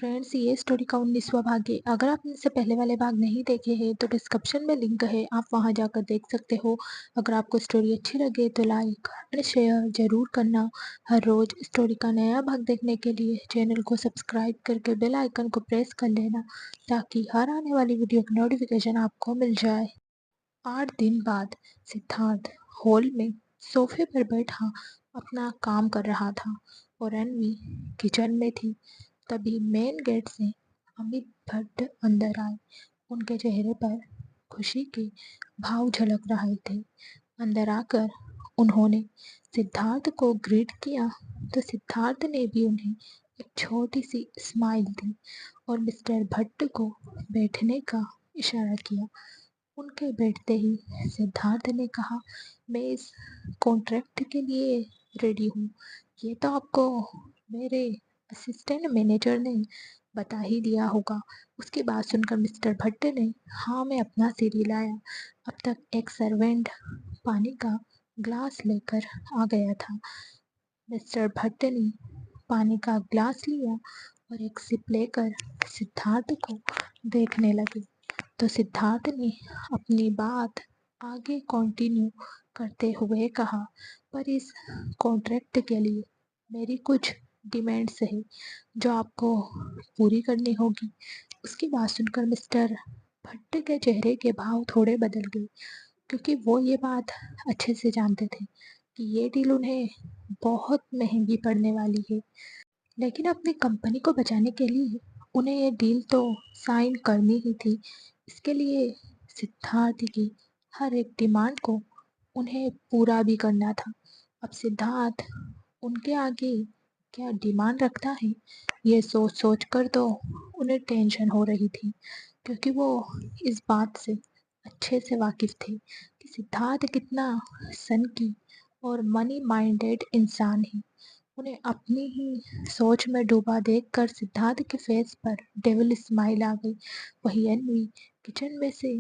Friends, ये story का 19वां भाग है। अगर आपने इससे पहले वाले भाग नहीं देखे हैं तो डिस्क्रिप्शन में लिंक है, आप वहां जाकर देख सकते हो। अगर आपको स्टोरी अच्छी लगे तो लाइक और शेयर जरूर करना। हर रोज स्टोरी का नया भाग देखने के लिए चैनल को सब्सक्राइब करके बेल आइकन को प्रेस कर लेना, ताकि हर आने वाली वीडियो की नोटिफिकेशन आपको मिल जाए। 8 दिन बाद सिद्धार्थ हॉल में सोफे पर बैठा अपना काम कर रहा था और अन्वी किचन में थी। तभी मेन गेट से अमित भट्ट अंदर आए। उनके चेहरे पर खुशी के भाव झलक रहे थे। अंदर आकर उन्होंने सिद्धार्थ को ग्रीट किया तो सिद्धार्थ ने भी उन्हें एक छोटी सी स्माइल दी और मिस्टर भट्ट को बैठने का इशारा किया। उनके बैठते ही सिद्धार्थ ने कहा, मैं इस कॉन्ट्रैक्ट के लिए रेडी हूँ। ये तो आपको मेरे असिस्टेंट मैनेजर ने बता ही दिया होगा। उसकी बात सुनकर मिस्टर भट्ट ने हाँ में अपना सिर हिलाया। अब तक एक सर्वेंट पानी का ग्लास लेकर आ गया था। मिस्टर भट्ट ने पानी का ग्लास लिया और एक सिप लेकर सिद्धार्थ को देखने लगे। तो सिद्धार्थ ने अपनी बात आगे कंटिन्यू करते हुए कहा, पर इस कॉन्ट्रैक्ट के लिए मेरी कुछ डिमांड्स है जो आपको पूरी करनी होगी। उसकी बात सुनकर मिस्टर भट्ट के चेहरे के भाव थोड़े बदल गए, क्योंकि वो ये बात अच्छे से जानते थे कि ये डील उन्हें बहुत महंगी पड़ने वाली है। लेकिन अपनी कंपनी को बचाने के लिए उन्हें ये डील तो साइन करनी ही थी। इसके लिए सिद्धार्थ की हर एक डिमांड को उन्हें पूरा भी करना था। अब सिद्धार्थ उनके आगे क्या डिमांड रखता है, ये सोच सोच कर तो उन्हें टेंशन हो रही थी, क्योंकि वो इस बात से अच्छे से वाकिफ थे कि सिद्धार्थ कितना सनकी और मनी माइंडेड इंसान है। उन्हें अपनी ही सोच में डूबा देखकर सिद्धार्थ के फेस पर डेविल स्माइल आ गई। वही अन्वी किचन में से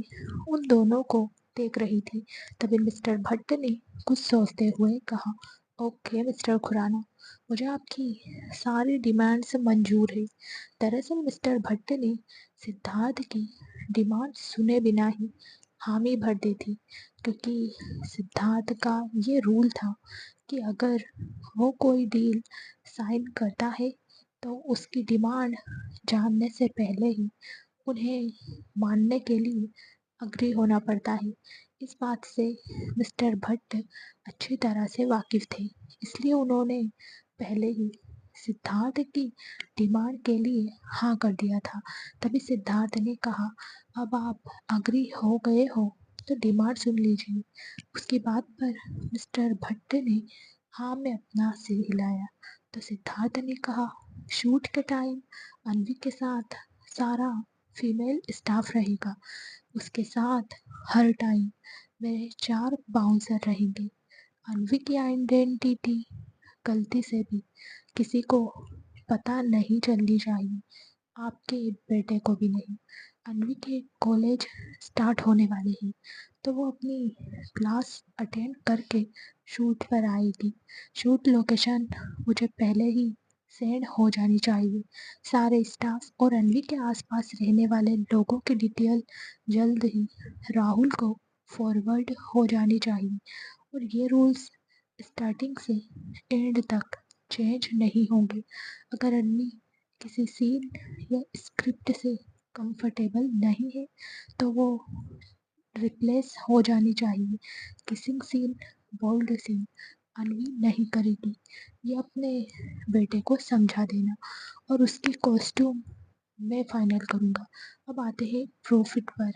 उन दोनों को देख रही थी। तभी मिस्टर भट्ट ने कुछ सोचते हुए कहा, ओके मिस्टर खुराना, मुझे आपकी सारी डिमांड्स मंजूर है। दरअसल मिस्टर भट्ट ने सिद्धार्थ की डिमांड सुने बिना ही हामी भर दी थी, क्योंकि सिद्धार्थ का ये रूल था कि अगर वो कोई डील साइन करता है तो उसकी डिमांड जानने से पहले ही उन्हें मानने के लिए अग्री होना पड़ता है। इस बात से मिस्टर भट्ट अच्छी तरह से वाकिफ थे, इसलिए उन्होंने पहले ही सिद्धार्थ की डिमांड के लिए हाँ कर दिया था। तभी सिद्धार्थ ने कहा, अब आप अग्री हो गए हो तो डिमांड सुन लीजिए। उसकी बात पर मिस्टर भट्ट ने हाँ में अपना सिर हिलाया। तो सिद्धार्थ ने कहा, शूट के टाइम अन्वी के साथ सारा फीमेल स्टाफ रहेगा। उसके साथ हर टाइम मेरे 4 बाउंसर रहेंगे। अन्वी की आइडेंटिटी गलती से भी किसी को पता नहीं चलनी चाहिए, आपके बेटे को भी नहीं। अन्वी के कॉलेज स्टार्ट होने वाले हैं, तो वो अपनी क्लास अटेंड करके शूट पर आएगी। शूट लोकेशन मुझे पहले ही सेंड हो जानी चाहिए। सारे स्टाफ और अन्वी के आसपास रहने वाले लोगों की डिटेल जल्द ही राहुल को फॉरवर्ड हो जानी चाहिए। और ये रूल्स स्टार्टिंग से एंड तक चेंज नहीं होंगे। अगर अन्वी किसी सीन या स्क्रिप्ट से कंफर्टेबल नहीं है तो वो रिप्लेस हो जानी चाहिए। Kissing scene, bold scene Anvi नहीं करेगी, ये अपने बेटे को समझा देना। और उसकी कॉस्ट्यूम मैं फाइनल करूँगा। अब आते हैं प्रॉफिट पर।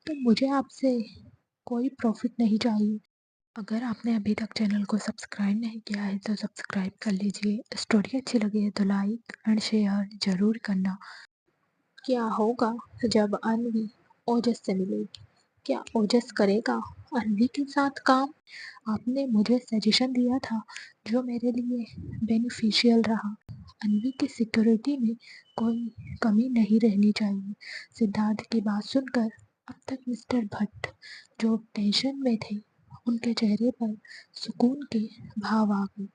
तो मुझे आपसे कोई प्रॉफिट नहीं चाहिए। अगर आपने अभी तक चैनल को सब्सक्राइब नहीं किया है तो सब्सक्राइब कर लीजिए। स्टोरी अच्छी लगी है तो लाइक एंड शेयर ज़रूर करना। क्या होगा जब अन्वी ओजस से मिलेगी? क्या ओजस करेगा अन्वी के साथ काम? आपने मुझे सजेशन दिया था जो मेरे लिए बेनिफिशियल रहा। अन्वी की सिक्योरिटी में कोई कमी नहीं रहनी चाहिए। सिद्धार्थ की बात सुनकर अब तक मिस्टर भट्ट जो टेंशन में थे, उनके चेहरे पर सुकून के भाव आ गए।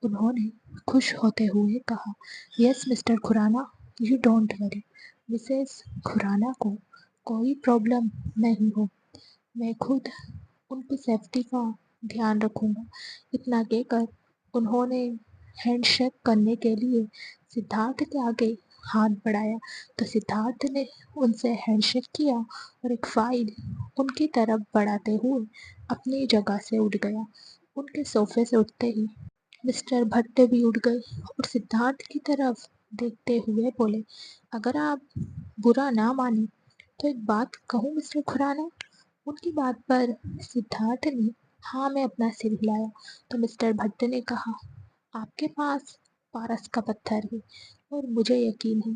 उन्होंने खुश होते हुए कहा, yes mister Khurana, you don't worry, Mrs Khurana को कोई प्रॉब्लम नहीं हो, मैं खुद उनकी सेफ्टी का ध्यान रखूंगा। इतना कहकर उन्होंने हैंडशेक करने के लिए सिद्धार्थ के आगे हाथ बढ़ाया, तो सिद्धार्थ ने उनसे हैंडशेक किया और एक फाइल उनकी तरफ बढ़ाते हुए अपनी जगह से उठ गया। उनके सोफे से उठते ही मिस्टर भट्ट भी उठ गए और सिद्धार्थ की तरफ देखते हुए बोले, अगर आप बुरा ना माने तो एक बात कहूँ मिस्टर खुराना। उनकी बात पर सिद्धार्थ ने हाँ में अपना सिर हिलाया, तो मिस्टर भट्ट ने कहा, आपके पास पारस का पत्थर है और मुझे यकीन है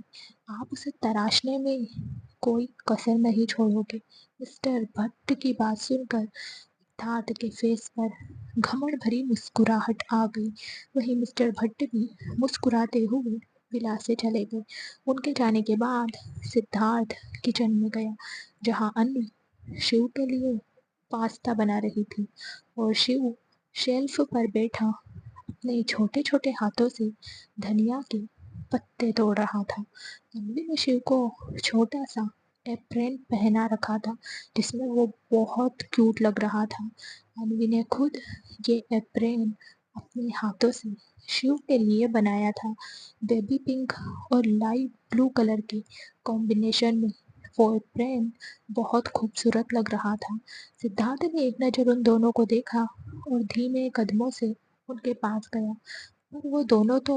आप उसे तराशने में कोई कसर नहीं छोड़ोगे। मिस्टर भट्ट की बात सुनकर सिद्धार्थ के फेस पर घमंड भरी मुस्कुराहट आ गई। वहीं मिस्टर भट्ट भी मुस्कुराते हुए विला से चले गए। उनके जाने के बाद सिद्धार्थ किचन में गया, जहां अन्वी शिव के लिए पास्ता बना रही थी और शिव शेल्फ पर बैठा अपने छोटे छोटे हाथों से धनिया के पत्ते तोड़ रहा था। अन्वी ने शिव को छोटा सा एप्रन पहना रखा था, जिसमें वो बहुत क्यूट लग रहा था। अन्वी ने खुद ये एप्रन अपने हाथों से शिव के लिए बनाया था। बेबी पिंक और लाइट ब्लू कलर के कॉम्बिनेशन में वो एप्रन बहुत खूबसूरत लग रहा था। सिद्धार्थ ने एक नज़र उन दोनों को देखा और धीमे कदमों से उनके पास गया, पर वो दोनों तो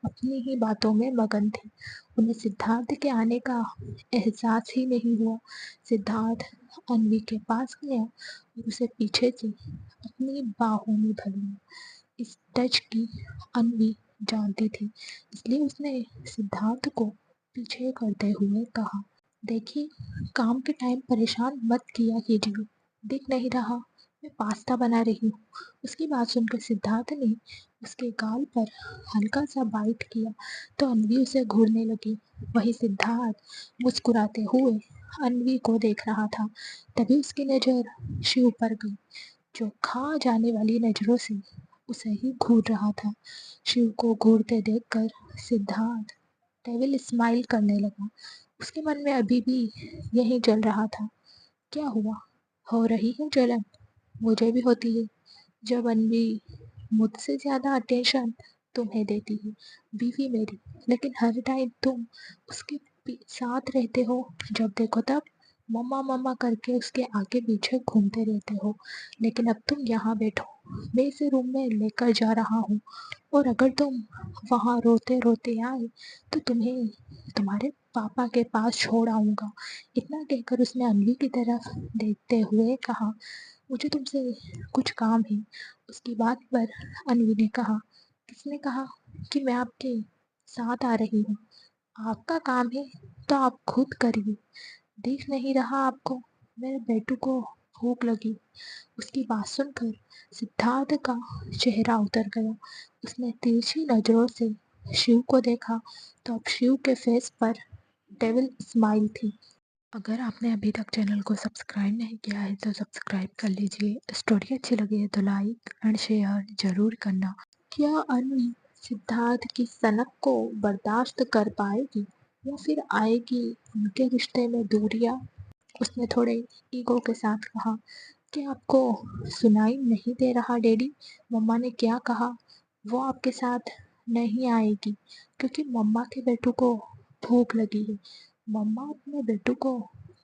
अपनी ही बातों में मगन थे। उन्हें सिद्धार्थ के आने का एहसास ही नहीं हुआ। सिद्धार्थ अन्वी के पास गया और उसे पीछे से अपनी बाहों में भर लिया। इस टच की अन्वी जानती थी, इसलिए उसने सिद्धार्थ को पीछे करते हुए कहा, देखिए, काम के टाइम परेशान मत किया कीजिए, दिख नहीं रहा मैं पास्ता बना रही हूँ। उसकी बात सुनकर सिद्धार्थ ने उसके गाल पर हल्का सा बाइट किया, तो अन्वी उसे घूरने लगी। वही सिद्धार्थ मुस्कुराते हुए अन्वी को देख रहा था। तभी उसकी नज़र शिव पर गई, जो खा जाने वाली नज़रों से उसे ही घूर रहा था। शिव को घूरते देखकर सिद्धार्थ डेविल स्माइल करने लगा। उसके मन में अभी भी यही चल रहा था, क्या हुआ, हो रही है जलन, मुझे भी होती है जब अन्वी मुझसे ज़्यादा अटेंशन तुम्हें देती है, बीवी मेरी, लेकिन हर टाइम तुम उसके साथ रहते हो, जब देखो तब मम्मा मम्मा करके उसके आगे पीछे घूमते रहते हो। लेकिन अब तुम यहाँ बैठो, मैं इसे रूम में लेकर जा रहा हूँ और अगर तुम वहाँ रोते रोते आए तो तुम्हें तुम्हारे पापा के पास छोड़ आऊँगा। इतना कहकर उसने अन्वी की तरफ देखते हुए कहा, मुझे तुमसे कुछ काम है। उसकी बात पर अन्वी ने कहा, किसने कहा कि मैं आपके साथ आ रही हूँ? आपका काम है तो आप खुद करिए, दिख नहीं रहा आपको मेरे बेटू को भूख लगी। उसकी बात सुनकर सिद्धार्थ का चेहरा उतर गया। उसने तिरछी नजरों से शिव को देखा, तो अब शिव के फेस पर डेविल स्माइल थी। अगर आपने अभी तक चैनल को सब्सक्राइब नहीं किया है तो सब्सक्राइब कर लीजिए। स्टोरी अच्छी लगी है तो लाइक एंड शेयर जरूर करना। क्या अन्वी सिद्धार्थ की सनक को बर्दाश्त कर पाएगी या फिर आएगी उनके रिश्ते में दूरियां? उसने थोड़े ईगो के साथ कहा, कि आपको सुनाई नहीं दे रहा डैडी, मम्मा ने क्या कहा? वो आपके साथ नहीं आएगी क्योंकि मम्मा के बेटू को भूख लगी है, मम्मा अपने बेटू को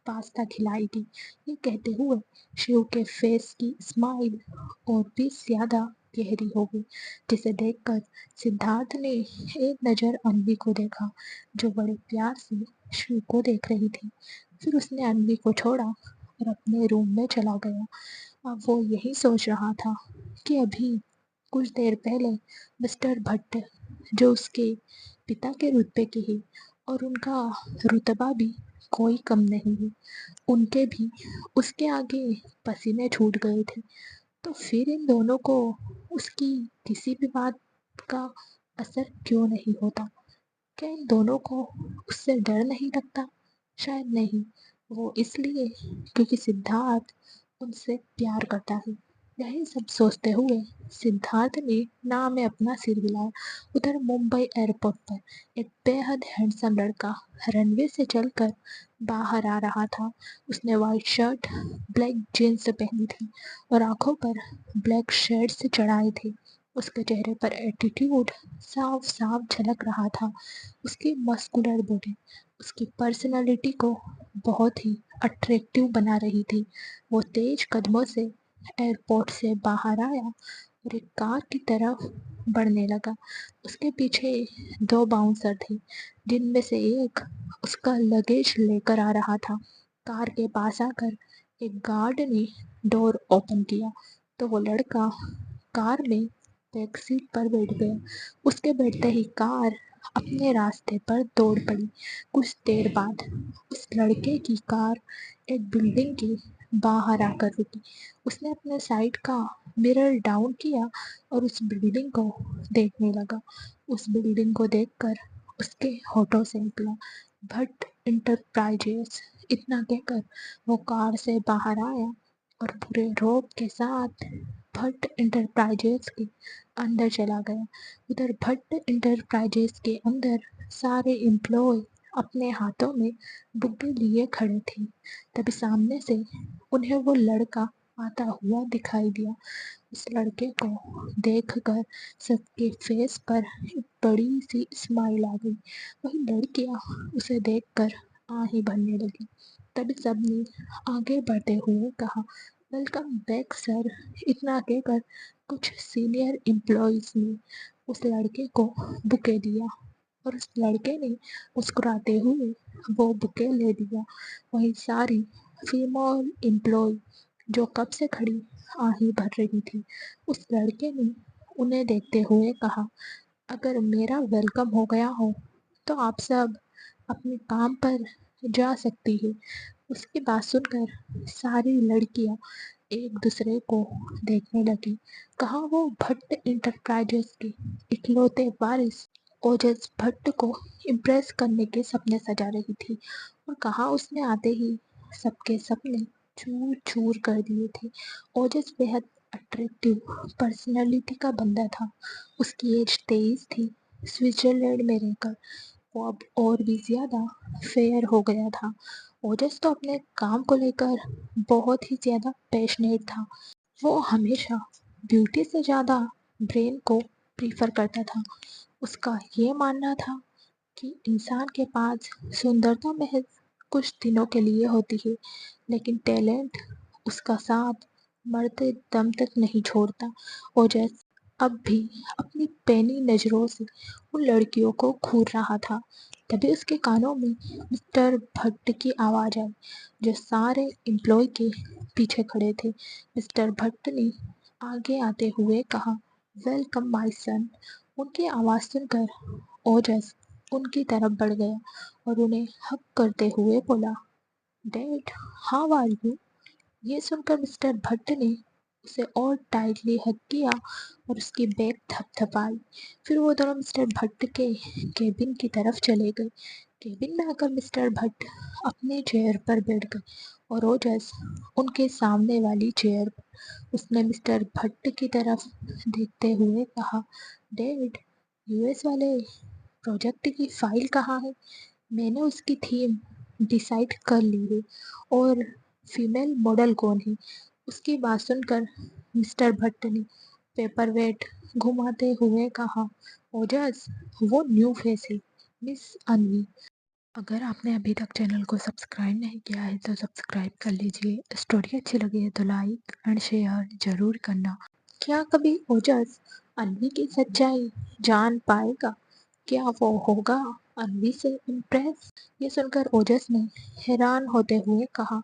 पास्ता खिलाएगी। ये कहते हुए शिव के फेस की स्माइल और भी ज्यादा गहरी हो गई, जिसे देखकर सिद्धार्थ ने एक नज़र अन्वी को देखा, जो बड़े प्यार से शिव को देख रही थी। फिर उसने अन्वी को छोड़ा और अपने रूम में चला गया। अब वो यही सोच रहा था कि अभी कुछ देर पहले मिस्टर भट्ट, जो उसके पिता के रुतबे के हैं और उनका रुतबा भी कोई कम नहीं है, उनके भी उसके आगे पसीने छूट गए थे। तो फिर इन दोनों को उसकी किसी भी बात का असर क्यों नहीं होता? क्या इन दोनों को उससे डर नहीं लगता? शायद नहीं, वो इसलिए क्योंकि सिद्धार्थ उनसे प्यार करता है। यही सब सोचते हुए सिद्धार्थ ने नाव में अपना सिर हिलाया। उधर मुंबई एयरपोर्ट पर एक बेहद हैंडसम लड़का रनवे से चलकर बाहर आ रहा था। उसने व्हाइट शर्ट, ब्लैक जीन्स पहनी थी और आंखों पर ब्लैक शेड्स चढ़ाए थे। उसके चेहरे पर एटीट्यूड साफ साफ झलक रहा था। उसकी मस्कुलर बॉडी उसकी पर्सनालिटी को बहुत ही अट्रैक्टिव बना रही थी। वो तेज कदमों से एयरपोर्ट से बाहर आया और एक कार की तरफ बढ़ने लगा। उसके पीछे दो बाउंसर थे, जिनमें से एक उसका लगेज लेकर आ रहा था। कार के पास आकर एक गार्ड ने डोर ओपन किया तो वो लड़का कार में बैक सीट पर बैठ गया। उसके बैठते ही कार अपने रास्ते पर दौड़ पड़ी। कुछ देर बाद उस लड़के की कार एक बिल्डिंग के बाहर आकर रुकी। उसने अपने साइड का मिरर डाउन किया और उस बिल्डिंग को देखने लगा। उस बिल्डिंग को देखकर उसके होठों से निकला भट्ट इंटरप्राइजेस। इतना कहकर वो कार से बाहर आया और पूरे रौब के साथ भट्ट इंटरप्राइजेस के अंदर चला गया। उधर भट्ट इंटरप्राइजेस के अंदर सारे एम्प्लॉय अपने हाथों में बुग्गे लिए खड़े थे। तभी सामने से उन्हें वो लड़का आता हुआ दिखाई दिया। उस लड़के को देखकर सबके फेस पर एक बड़ी सी स्माइल आ गई। वही लड़कियां उसे देखकर आंखें भरने लगी। तभी सबने आगे बढ़ते हुए कहा, वेलकम बैक सर। इतना कहकर कुछ सीनियर एम्प्लॉयज ने उस लड़के को बुके दिया और उस लड़के ने मुस्कुराते हुए वो बुके ले लिया। वहीं सारी फीमेल एम्प्लॉय जो कब से खड़ी आही भर रही थी, उस लड़के ने उन्हें देखते हुए कहा, अगर मेरा वेलकम हो गया हो तो आप सब अपने काम पर जा सकती है। उसकी बात सुनकर सारी लड़कियां एक दूसरे को देखने लगी। कहाँ वो भट्ट इंटरप्राइजेस के इकलौते वारिस ओजस भट्ट को इम्प्रेस करने के सपने सजा रही थी और कहाँ उसने आते ही सबके सपने चूर चूर कर दिए थे। ओजस बेहद अट्रैक्टिव पर्सनालिटी का बंदा था। उसकी एज 23 थी। स्विट्जरलैंड में रहकर वो अब और भी ज़्यादा फेयर हो गया था। ओजस तो अपने काम को लेकर बहुत ही ज़्यादा पैशनेट था। वो हमेशा ब्यूटी से ज़्यादा ब्रेन को प्रीफर करता था। उसका ये मानना था कि इंसान के पास सुंदरता महज कुछ दिनों के लिए होती है, लेकिन टैलेंट उसका साथ मरते दम तक नहीं छोड़ता। ओजस अब भी अपनी पैनी नज़रों से उन लड़कियों को घूर रहा था। तभी उसके कानों में मिस्टर भट्ट की आवाज़ आई, जो सारे एम्प्लॉय के पीछे खड़े थे। मिस्टर भट्ट ने आगे आते हुए कहा, वेलकम माय सन। उनकी आवाज़ सुनकर ओजस उनकी तरफ बढ़ गया और उन्हें हग करते हुए बोला, डैड, हाउ आर यू? ये सुनकर मिस्टर भट्ट ने उसे और टाइटली हग किया और उसकी बैक थपथपाई। फिर वो दोनों मिस्टर भट्ट के केबिन की तरफ चले गए। केबिन में आकर मिस्टर भट्ट अपने चेयर पर बैठ गए और ओजस उनके सामने वाली चेयर पर। उसने मिस्टर भट्ट की तरफ देखते हुए कहा, डैड, यूएस वाले प्रोजेक्ट की फाइल कहाँ है? मैंने उसकी थीम डिसाइड कर ली है और फीमेल मॉडल कौन है? उसकी बात सुनकर मिस्टर भट्ट ने पेपर वेट घुमाते हुए कहा, ओजस, वो न्यू फेस है, मिस अनवी। अगर आपने अभी तक चैनल को सब्सक्राइब नहीं किया है तो सब्सक्राइब कर लीजिए। स्टोरी अच्छी लगी है तो लाइक एंड शेयर जरूर करना। क्या कभी ओजस अनवी की सच्चाई जान पाएगा? क्या वो होगा अनवी से इम्प्रेस? ये सुनकर ओजस ने हैरान होते हुए कहा,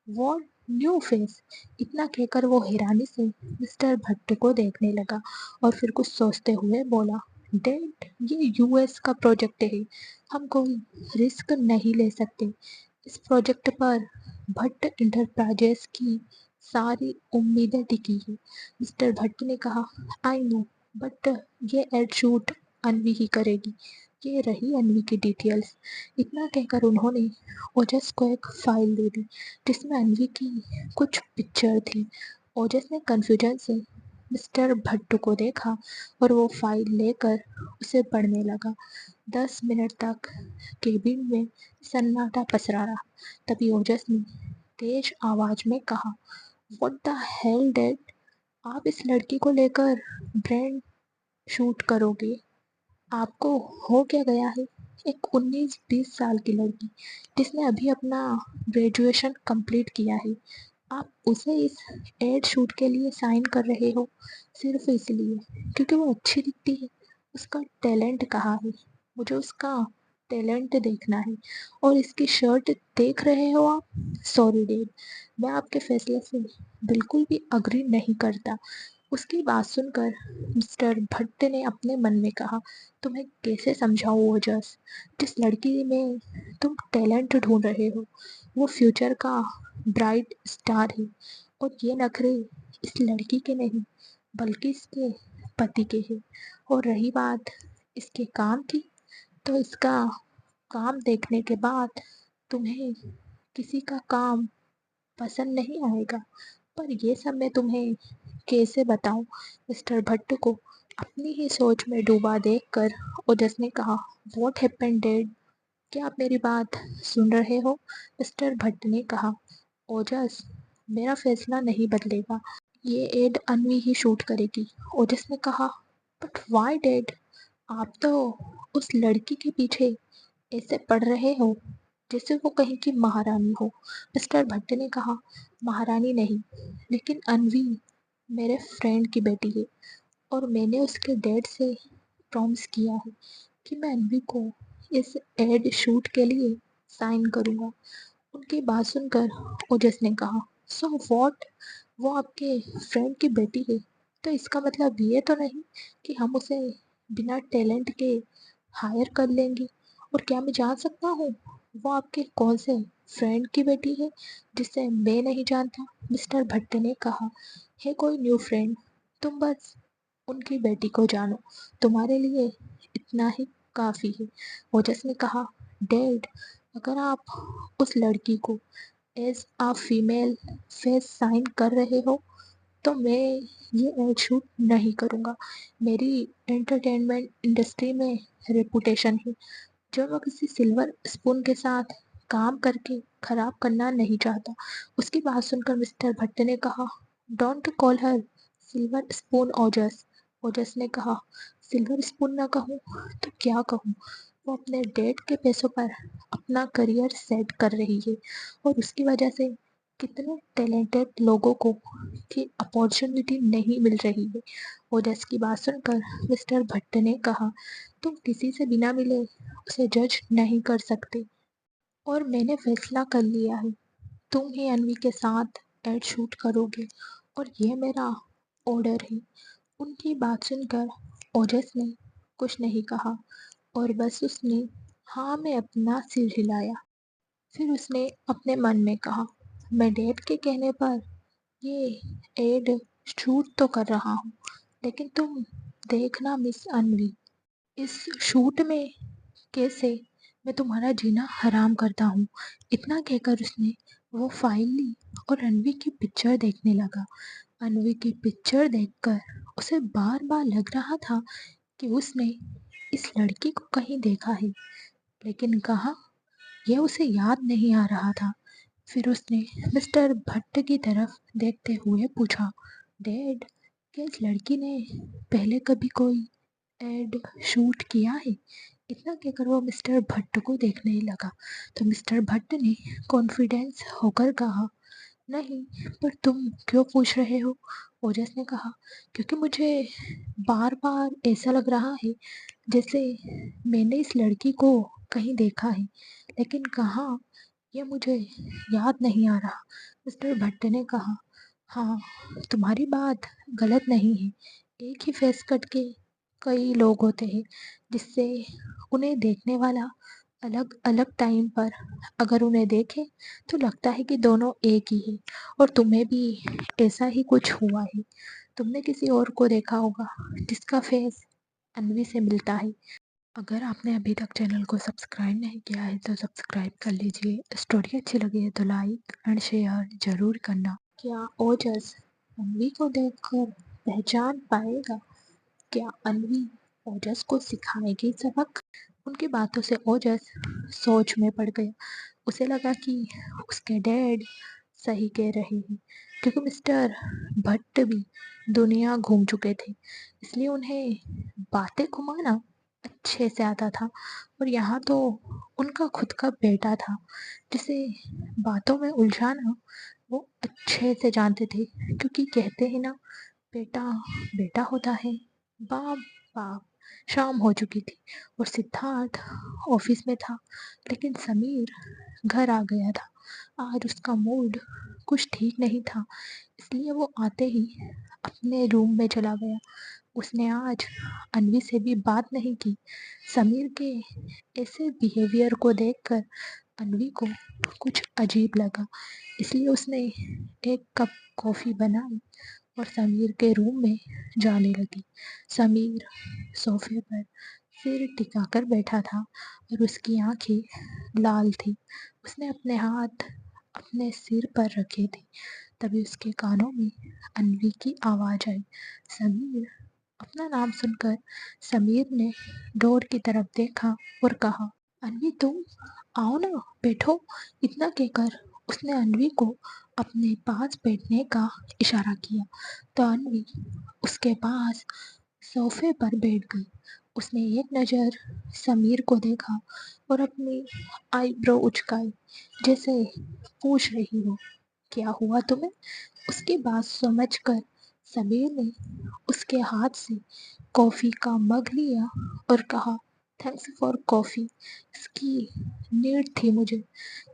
वॉट न्यू फेस? इतना कहकर वो हैरानी से मिस्टर भट्ट को देखने लगा और फिर कुछ सोचते हुए बोला, डैड, ये यूएस का प्रोजेक्ट है, हम कोई रिस्क नहीं ले सकते। इस प्रोजेक्ट पर भट्ट इंटरप्राइजेस की सारी उम्मीदें टिकी है। मिस्टर भट्ट ने कहा, आई नो, बट ये एड शूट अनवी ही करेगी। ये रही अनवी की डिटेल्स। इतना कहकर उन्होंने ओजस को एक फाइल दे दी जिसमें अनवी की कुछ पिक्चर थी ओजस ने कन्फ्यूजन से मिस्टर भट्ट को देखा और वो फाइल लेकर उसे पढ़ने लगा। 10 मिनट तक केबिन में सन्नाटा पसरा रहा। तभी ओजस ने तेज आवाज में कहा, "व्हाट द हेल डैड, आप इस लड़की को लेकर ब्रांड शूट करोगे? आपको हो क्या गया है? एक 19-20 साल की लड़की जिसने अभी अपना ग्रेजुएशन कंप्लीट किया है, आप उसे इस एड शूट के लिए साइन कर रहे हो सिर्फ इसलिए क्योंकि वो अच्छी दिखती है। उसका टैलेंट कहाँ है? मुझे उसका टैलेंट देखना है। और इसकी शर्ट देख रहे हो आप? सॉरी डैड, मैं आपके फैसले से बिल्कुल भी अग्री नहीं करता।" उसकी बात सुनकर मिस्टर भट्ट ने अपने मन में कहा, "तुम्हें कैसे समझाऊं ओजस? जिस लड़की में तुम टैलेंट ढूंढ रहे हो वो फ्यूचर का ब्राइट स्टार है, और ये नखरे इस लड़की के नहीं बल्कि इसके पति के हैं। और रही बात इसके काम की, तो इसका काम देखने के बाद तुम्हें किसी का काम पसंद नहीं आएगा। पर ये सब मैं तुम्हें कैसे बताऊं?" मिस्टर भट्ट को अपनी ही सोच में डूबा देखकर ओजस ने कहा, "व्हाट हैपेंड डैड? क्या आप मेरी बात सुन रहे हो?" मिस्टर भट्ट ने कहा, "ओजस, मेरा फैसला नहीं बदलेगा। ये एड अन्वी ही शूट करेगी।" ओजस ने कहा, "बट व्हाई डैड? आप तो उस लड़की के पीछे ऐसे पड़ रहे हो जैसे वो कहीं की महारानी हो।" मिस्टर भट्ट ने कहा, "महारानी नहीं, लेकिन अन्वी मेरे फ्रेंड की बेटी है, और मैंने उसके डैड से प्रॉमिस किया है कि मैं अन्वी को इस एड शूट के लिए साइन करूँगा।" उनकी बात सुनकर ओजस ने कहा, "सो व्हाट? वो आपके फ्रेंड की बेटी है, तो इसका मतलब ये तो नहीं कि हम उसे बिना टैलेंट के हायर कर लेंगे? और क्या मैं जान सकता हूँ वो आपके कौन से फ्रेंड की बेटी है जिसे मैं नहीं जानता?" मिस्टर भट्ट ने कहा, "है कोई न्यू फ्रेंड, तुम बस उनकी बेटी को जानो, तुम्हारे लिए इतना ही काफ़ी है।" ओजस ने कहा, "डैड, अगर आप उस लड़की को as a female face sign कर रहे हो तो मैं ये एड शूट नहीं करूँगा। मेरी एंटरटेनमेंट इंडस्ट्री में रेपुटेशन है जो मैं किसी सिल्वर स्पून के साथ काम करके खराब करना नहीं चाहता।" उसकी बात सुनकर मिस्टर भट्ट ने कहा, "don't call her silver spoon Ojas." Ojas ने कहा, "सिल्वर स्पून ना कहूँ तो क्या कहूँ? वो अपने डैड के पैसों पर अपना करियर सेट कर रही है, और उसकी वजह से कितने टैलेंटेड लोगों को की अपॉर्चुनिटी नहीं मिल रही है।" ओजस की बात सुनकर मिस्टर भट्ट ने कहा, "तुम किसी से बिना मिले उसे जज नहीं कर सकते, और मैंने फैसला कर लिया है, तुम ही अन्वी के साथ एड शूट करोगे, और ये मेरा ऑर्डर है।" उनकी बात सुनकर ओजस ने कुछ नहीं कहा, और बस उसने हाँ में अपना सिर हिलाया। फिर उसने अपने मन में कहा, "मैं डैड के कहने पर ये एड शूट तो कर रहा हूँ, लेकिन तुम देखना मिस अन्वी, इस शूट में कैसे मैं तुम्हारा जीना हराम करता हूँ।" इतना कहकर उसने वो फाइल ली और अनवी की पिक्चर देखने लगा। अनवी की पिक्चर देखकर उसे बार बार लग रहा था कि उसने इस लड़की को कहीं देखा है, लेकिन कहाँ, यह उसे याद नहीं आ रहा था। फिर उसने मिस्टर भट्ट की तरफ देखते हुए पूछा, "डैड, क्या इस लड़की ने पहले कभी कोई एड शूट किया है?" इतना कहकर वो मिस्टर भट्ट को देखने लगा, तो मिस्टर भट्ट ने कॉन्फिडेंस होकर कहा, "नहीं, पर तुम क्यों पूछ रहे हो?" ओजस ने कहा, "क्योंकि मुझे बार बार ऐसा लग रहा है जैसे मैंने इस लड़की को कहीं देखा है, लेकिन कहाँ, ये मुझे याद नहीं आ रहा।" मिस्टर भट्ट ने कहा, "हाँ, तुम्हारी बात गलत नहीं है। एक ही फेस कट के कई लोग होते हैं, जिससे उन्हें देखने वाला अलग अलग टाइम पर अगर उन्हें देखे तो लगता है कि दोनों एक ही है, और तुम्हें भी ऐसा ही कुछ हुआ है। तुमने किसी और को देखा होगा जिसका फेस अन्वी से मिलता है।" अगर आपने अभी तक चैनल को सब्सक्राइब नहीं किया है तो सब्सक्राइब कर लीजिए। स्टोरी अच्छी लगी है तो लाइक एंड शेयर ज़रूर करना। क्या ओजस अन्वी को देखकर पहचान पाएगा। क्या अन्वी ओजस को सिखाएगी सबक? उनकी बातों से ओजस सोच में पड़ गया। उसे लगा कि उसके डैड सही कह रहे हैं, क्योंकि मिस्टर भट्ट भी दुनिया घूम चुके थे, इसलिए उन्हें बातें घुमाना अच्छे से आता था। और यहाँ तो उनका खुद का बेटा था, जिसे बातों में उलझाना वो अच्छे से जानते थे, क्योंकि कहते हैं ना, बेटा बेटा होता है, बाप बाप। शाम हो चुकी थी और सिद्धार्थ ऑफिस में था, लेकिन समीर घर आ गया था। आज उसका मूड कुछ ठीक नहीं था, इसलिए वो आते ही अपने रूम में चला गया। उसने आज अन्वी से भी बात नहीं की। समीर के ऐसे बिहेवियर को देखकर अन्वी को कुछ अजीब लगा, इसलिए उसने एक कप कॉफ़ी बनाई और समीर के रूम में जाने लगी। समीर सोफे पर सिर टिकाकर बैठा था और उसकी आंखें लाल थी। उसने अपने हाथ अपने सिर पर रखे थे। तभी उसके कानों में अन्वी की आवाज़ आई, समीर। अपना नाम सुनकर समीर ने डोर की तरफ देखा और कहा, अन्वी तुम आओ ना, बैठो। इतना कहकर उसने अन्वी को अपने पास बैठने का इशारा किया, तो अन्वी उसके पास सोफे पर बैठ गई। उसने एक नज़र समीर को देखा और अपनी आईब्रो उचकाई, जैसे पूछ रही हो, क्या हुआ तुम्हें? उसकी बात समझकर समीर ने उसके हाथ से कॉफ़ी का मग लिया और कहा, थैंक्स फॉर कॉफ़ी, इसकी नीड थी मुझे।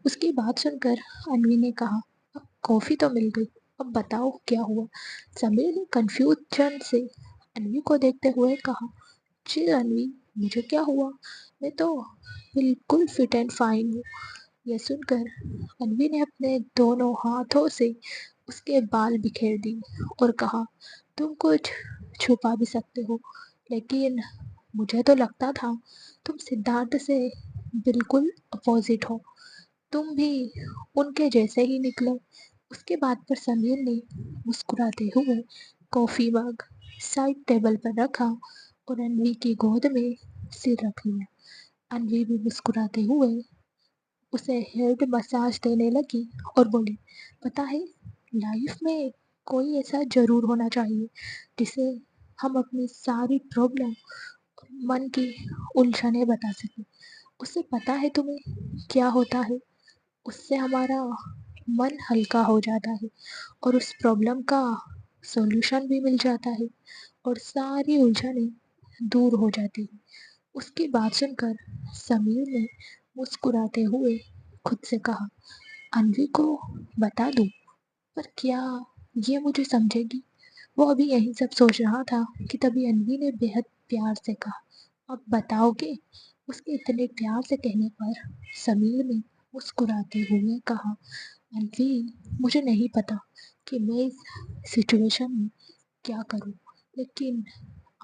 उसकी बात सुनकर अन्वी ने कहा, अब कॉफ़ी तो मिल गई, अब बताओ क्या हुआ? समीर ने कंफ्यूजन से अन्वी को देखते हुए कहा, चिल अन्वी, मुझे क्या हुआ? मैं तो बिल्कुल फिट एंड फाइन हूँ। यह सुनकर अन्वी ने अपने दोनों हाथों से उसके बाल बिखेर दिए और कहा, तुम कुछ छुपा भी सकते हो, लेकिन मुझे तो लगता था तुम सिद्धार्थ से बिल्कुल अपोजिट हो। तुम भी उनके जैसे ही निकले। उसके बाद पर समीर ने मुस्कुराते हुए कॉफी मग साइड टेबल पर रखा और अन्वी की गोद में सिर रख लिया। अन्वी भी मुस्कुराते हुए उसे हेड मसाज देने लगी और बोली, पता है, लाइफ में कोई ऐसा जरूर होना चाहिए जिसे हम अपनी सारी प्रॉब्लम, मन की उलझने बता सकें। उससे पता है तुम्हें क्या होता है? उससे हमारा मन हल्का हो जाता है और उस प्रॉब्लम का सॉल्यूशन भी मिल जाता है और सारी उलझनें दूर हो जाती है। उसकी बात सुनकर समीर ने मुस्कुराते हुए खुद से कहा, अन्वी को बता दूं, पर क्या ये मुझे समझेगी? वो अभी यही सब सोच रहा था कि तभी अन्वी ने बेहद प्यार से कहा, अब बताओगे? उसके इतने प्यार से कहने पर समीर ने मुस्कुराते हुए कहा, अन्वी, मुझे नहीं पता कि मैं इस सिचुएशन में क्या करूं, लेकिन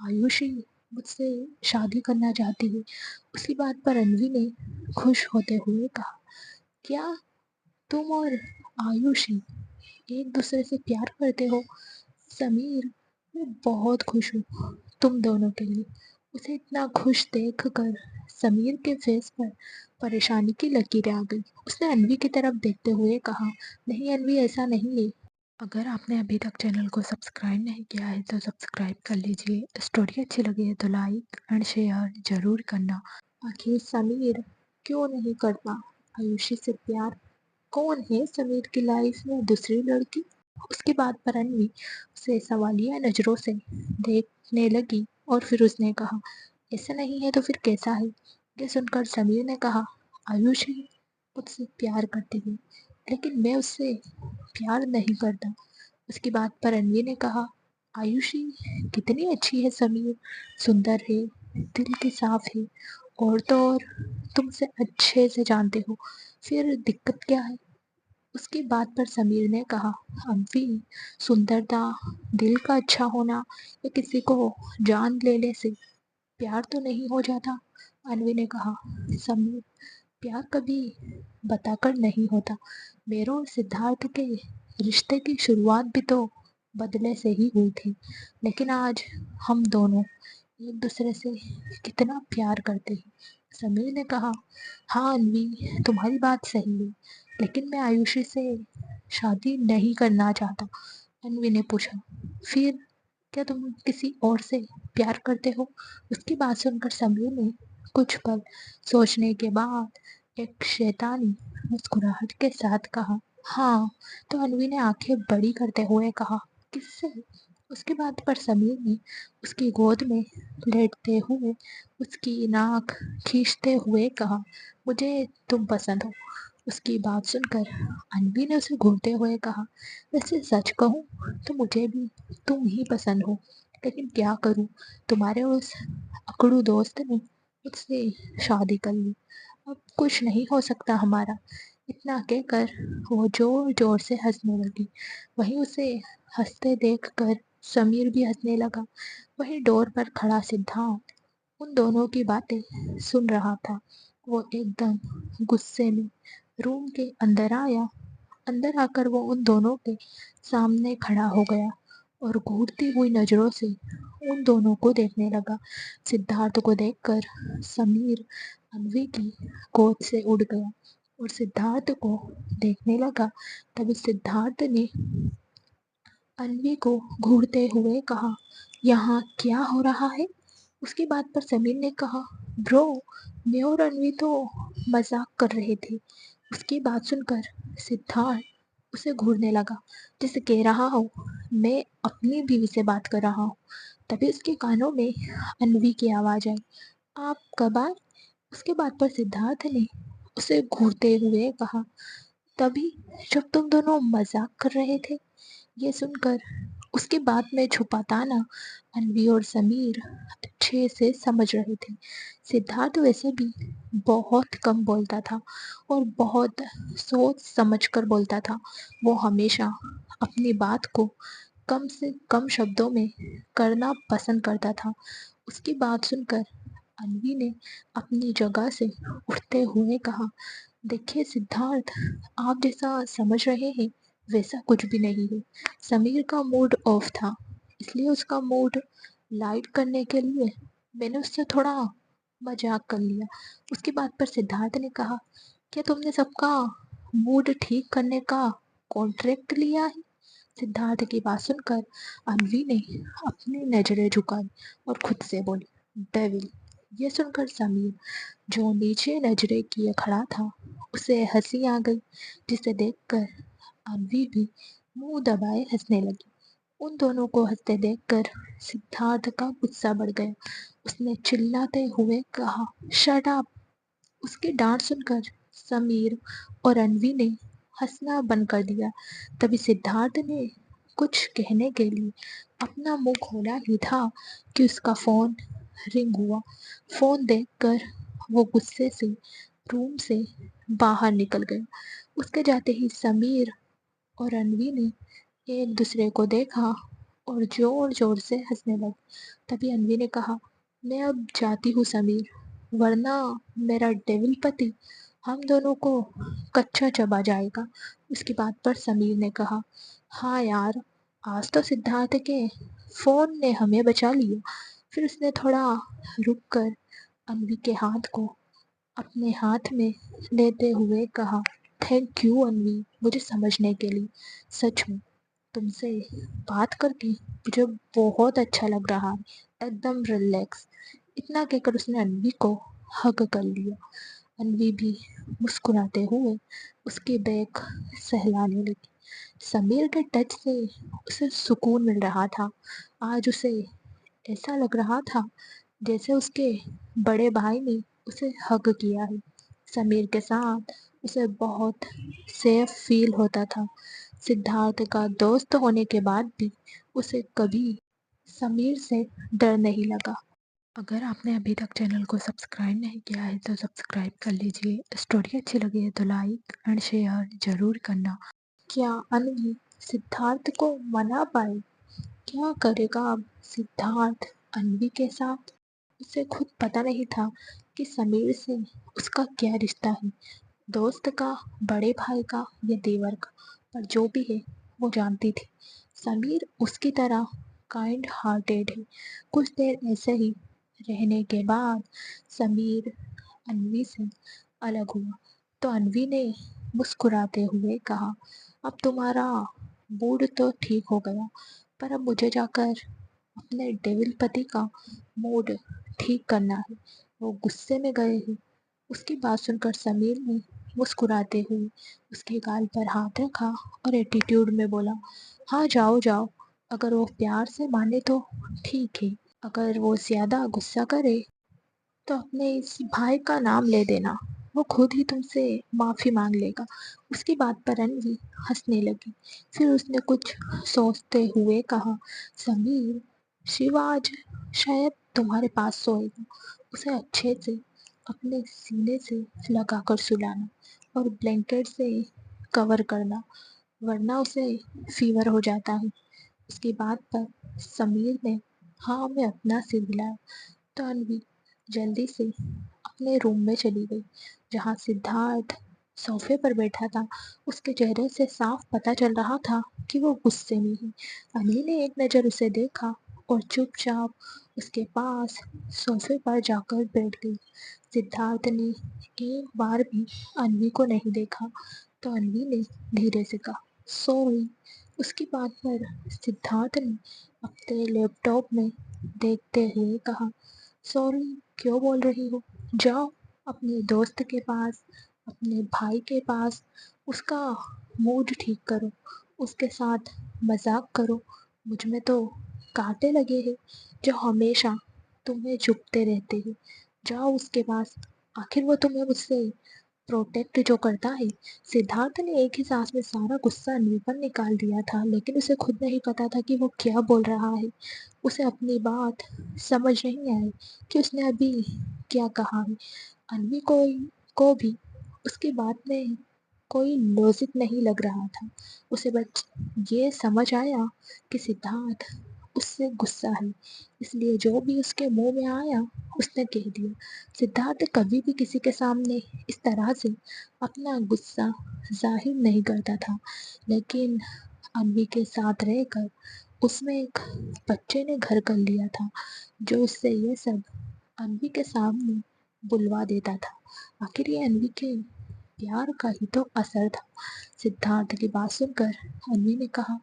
आयुषी मुझसे शादी करना चाहती है। उसकी बात पर अन्वी ने खुश होते हुए कहा, क्या तुम और आयुषी एक दूसरे से प्यार करते हो? समीर, मैं बहुत खुश हूँ तुम दोनों के लिए। उसे इतना खुश देखकर समीर के फेस पर परेशानी की लकीरें आ गई। उसने अन्वी की तरफ देखते हुए कहा, नहीं अन्वी, ऐसा नहीं है। अगर आपने अभी तक चैनल को सब्सक्राइब नहीं किया है तो सब्सक्राइब कर लीजिए। स्टोरी अच्छी लगी है तो लाइक एंड शेयर जरूर करना। आखिर समीर क्यों नहीं करता आयुषी से प्यार? कौन है समीर की लाइफ में दूसरी लड़की? उसके बाद पर अन्वी उसे सवालिया नजरों से देखने लगी और फिर उसने कहा, ऐसा नहीं है तो फिर कैसा है? ये सुनकर समीर ने कहा, आयुषी मुझसे प्यार करती है, लेकिन मैं उससे प्यार नहीं करता। उसकी बात पर अन्वी ने कहा, आयुषी कितनी अच्छी है समीर, सुंदर है, दिल की साफ है, और तो और तुमसे अच्छे से जानते हो, फिर दिक्कत क्या है? उसकी बात पर समीर ने कहा, अम्फी, सुंदरता, दिल का अच्छा होना या किसी को जान लेने से प्यार तो नहीं हो जाता। अन्वी ने कहा, समीर, प्यार कभी बताकर नहीं होता। मेरे और सिद्धार्थ के रिश्ते की शुरुआत भी तो बदले से ही हुई थी, लेकिन आज हम दोनों एक दूसरे से कितना प्यार करते हैं। समीर ने कहा, हाँ अनवी, तुम्हारी बात सही है, लेकिन मैं आयुषी से शादी नहीं करना चाहता। अनवी ने पूछा, फिर क्या तुम किसी और से प्यार करते हो? उसकी बात सुनकर समीर ने कुछ पल सोचने के बाद एक शैतानी मुस्कुराहट के साथ कहा, हाँ। तो अनवी ने आंखें बड़ी करते हुए कहा, किससे? उसकी बात पर समीर ने उसकी गोद में लेटते हुए उसकी नाक खींचते हुए कहा, मुझे तुम पसंद हो। उसकी बात सुनकर अनवी ने उसे घूरते हुए कहा, वैसे सच कहूँ तो मुझे भी तुम ही पसंद हो, लेकिन क्या करूँ, तुम्हारे उस अकड़ू दोस्त ने मुझसे शादी कर ली, अब कुछ नहीं हो सकता हमारा। इतना कहकर वो जोर जोर से हंसने लगी। वहीं उसे हंसते देखकर समीर भी हंसने लगा। वहीं डोर पर खड़ा सिद्धार्थ उन दोनों की बातें सुन रहा था। वो एकदम गुस्से में रूम के अंदर आया। अंदर आकर वो उन दोनों के सामने खड़ा हो गया और घूरती हुई नजरों से उन दोनों को देखने लगा। सिद्धार्थ को देखकर समीर अनवी की गोद से उड़ गया और सिद्धार्थ को देखने लगा। तभी सिद्धार्थ ने अनवी को घूरते हुए कहा, यहाँ क्या हो रहा है? उसकी बात पर समीर ने कहा, ब्रो, मैं और अनवी तो मजाक कर रहे थे। उसकी बात सुनकर सिद्धार्थ उसे घूरने लगा, जैसे कह रहा हो मैं अपनी बीवी से बात कर रहा हूँ। तभी उसके कानों में अनवी की आवाज आई, आप कब आए? उसके बाद पर सिद्धार्थ ने उसे घूरते हुए कहा, तभी जब तुम दोनों मजाक कर रहे थे। ये सुनकर उसकी बात में छुपा ताना अनवी और समीर अच्छे से समझ रहे थे। सिद्धार्थ वैसे भी बहुत कम बोलता था और बहुत सोच समझ कर बोलता था। वो हमेशा अपनी बात को कम से कम शब्दों में करना पसंद करता था। उसकी बात सुनकर अनवी ने अपनी जगह से उठते हुए कहा, देखिए सिद्धार्थ, आप जैसा समझ रहे हैं वैसा कुछ भी नहीं है। समीर का मूड ऑफ था, इसलिए उसका मूड लाइट करने के लिए मैंने उससे थोड़ा मजाक कर लिया। उसकी बात पर सिद्धार्थ ने कहा, क्या तुमने सबका मूड ठीक करने का कॉन्ट्रैक्ट लिया है? सिद्धार्थ की बात सुनकर अनवी ने अपनी नजरें झुकाई और खुद से बोली, डेविल। ये सुनकर समीर, जो नीचे नजरें किए खड़ा था, उसे हंसी आ गई, जिसे देखकर अनवी भी मुंह दबाए हंसने लगी। उन दोनों को हंसते देखकर सिद्धार्थ का गुस्सा बढ़ गया। उसने चिल्लाते हुए कहा, शट अप। उसकी डांट सुनकर समीर और अनवी ने हंसना बंद कर दिया। तभी सिद्धार्थ ने कुछ कहने के लिए अपना मुंह खोला ही था कि उसका फोन रिंग हुआ। फोन देखकर वो गुस्से से रूम से बाहर निकल गया। उसके जाते ही समीर और रणवी ने एक दूसरे को देखा और जोर जोर से हंसने लगे। तभी अनवी ने कहा, मैं अब जाती हूँ समीर, वरना मेरा डेविल पति हम दोनों को कच्चा चबा जाएगा। उसकी बात पर समीर ने कहा, हाँ यार, आज तो सिद्धार्थ के फोन ने हमें बचा लिया। फिर उसने थोड़ा रुक कर अनवी के हाथ को अपने हाथ में लेते हुए कहा, थैंक यू अनवी, मुझे समझने के लिए। सच में तुमसे बात करके मुझे बहुत अच्छा लग रहा है, एकदम रिलैक्स। इतना कहकर उसने अनवी को हग कर लिया। अनवी भी मुस्कुराते हुए उसके बैग सहलाने लगी। समीर के टच से उसे सुकून मिल रहा था। आज उसे ऐसा लग रहा था जैसे उसके बड़े भाई ने उसे हग किया है। समीर के साथ उसे बहुत सेफ फील होता था। सिद्धार्थ का दोस्त होने के बाद भी उसे कभी समीर से डर नहीं लगा। अगर आपने अभी तक चैनल को सब्सक्राइब नहीं किया है तो सब्सक्राइब कर लीजिए। स्टोरी अच्छी लगी है तो लाइक एंड शेयर जरूर करना। क्या अनवी सिद्धार्थ को मना पाए? क्या करेगा अब सिद्धार्थ अनवी के साथ? उसे खुद पता नहीं था कि समीर से उसका क्या रिश्ता है, दोस्त का, बड़े भाई का या देवर का। पर जो भी है, वो जानती थी समीर उसकी तरह काइंड हार्टेड है। कुछ देर ऐसे ही रहने के बाद समीर अन्वी से अलग हुआ तो अन्वी ने मुस्कुराते हुए कहा, अब तुम्हारा मूड तो ठीक हो गया, पर अब मुझे जाकर अपने डेविल पति का मूड ठीक करना है। वो गुस्से में गए हैं। उसकी बात सुनकर समीर ने मुस्कुराते हुए उसके गाल पर हाथ रखा और एटीट्यूड में बोला, हाँ जाओ जाओ, अगर वो प्यार से माने तो ठीक है, अगर वो ज्यादा गुस्सा करे तो अपने इस भाई का नाम ले देना, वो खुद ही तुमसे माफी मांग लेगा। उसकी बात पर अन्वी हंसने लगी। फिर उसने कुछ सोचते हुए कहा, समीर, शिव आज शायद तुम्हारे पास सोएगा। उसे अच्छे से अपने सीने से लगाकर सुलाना और ब्लैंकेट से कवर करना, वरना उसे फीवर हो जाता है। उसकी बात पर समीर ने हाँ में अपना सिर हिलाया तो अन्वी जल्दी से अपने रूम में चली गई, जहाँ सिद्धार्थ सोफे पर बैठा था। उसके चेहरे से साफ पता चल रहा था कि वो गुस्से में है। अन्वी ने एक नज़र उसे देखा और चुपचाप उसके पास सोफे पर जाकर बैठ गई। सिद्धार्थ ने एक बार भी अन्वी को नहीं देखा तो अन्वी ने धीरे से कहा, सॉरी। उसकी बात पर सिद्धार्थ ने अपने लैपटॉप में देखते हुए कहा, सॉरी क्यों बोल रही हो? जाओ अपने दोस्त के पास, अपने भाई के पास, उसका मूड ठीक करो, उसके साथ मजाक करो। मुझ में तो कांटे लगे हैं जो हमेशा तुम्हें चुभते रहते हैं। जाओ उसके पास, आखिर वो तुम्हें मुझसे प्रोटेक्ट जो करता है। सिद्धार्थ ने एक ही सांस में सारा गुस्सा अन्वी पर निकाल दिया था, लेकिन उसे खुद नहीं पता था कि वो क्या बोल रहा है। उसे अपनी बात समझ नहीं आई कि उसने अभी क्या कहा है। अन्वी को भी उसकी बात में कोई लॉजिक नहीं लग रहा था। उसे बस ये समझ आया कि सिद्धार्थ उससे गुस्सा है, इसलिए जो भी उसके मुंह में आया उसने कह दिया। सिद्धार्थ कभी भी किसी के सामने इस तरह से अपना गुस्सा जाहिर नहीं करता था, लेकिन अन्वी के साथ रहकर उसमें एक बच्चे ने घर कर लिया था जो उससे ये सब अन्वी के सामने बुलवा देता था। आखिर ये अन्वी के प्यार का ही तो असर था। सिद्धार्थ की बात सुनकर अन्वी ने कहा,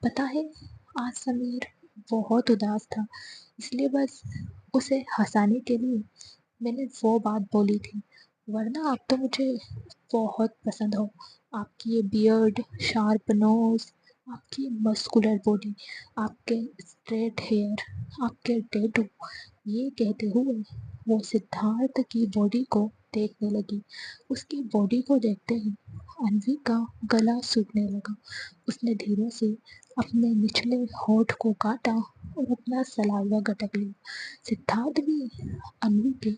पता है, आज समीर बहुत उदास था, इसलिए बस उसे हंसाने के लिए मैंने वो बात बोली थी, वरना आप तो मुझे बहुत पसंद हो। आपकी ये बियर्ड, शार्प नोज, आपकी मस्कुलर बॉडी, आपके स्ट्रेट हेयर, आपके टैटू। ये कहते हुए वो सिद्धार्थ की बॉडी को देखने लगी। उसकी बॉडी को देखते ही अन्वी का गला सूखने लगा। उसने धीरे से अपने निचले होठ को काटा और अपना सलाइवा गटक लिया। सिद्धार्थ भी अन्वी के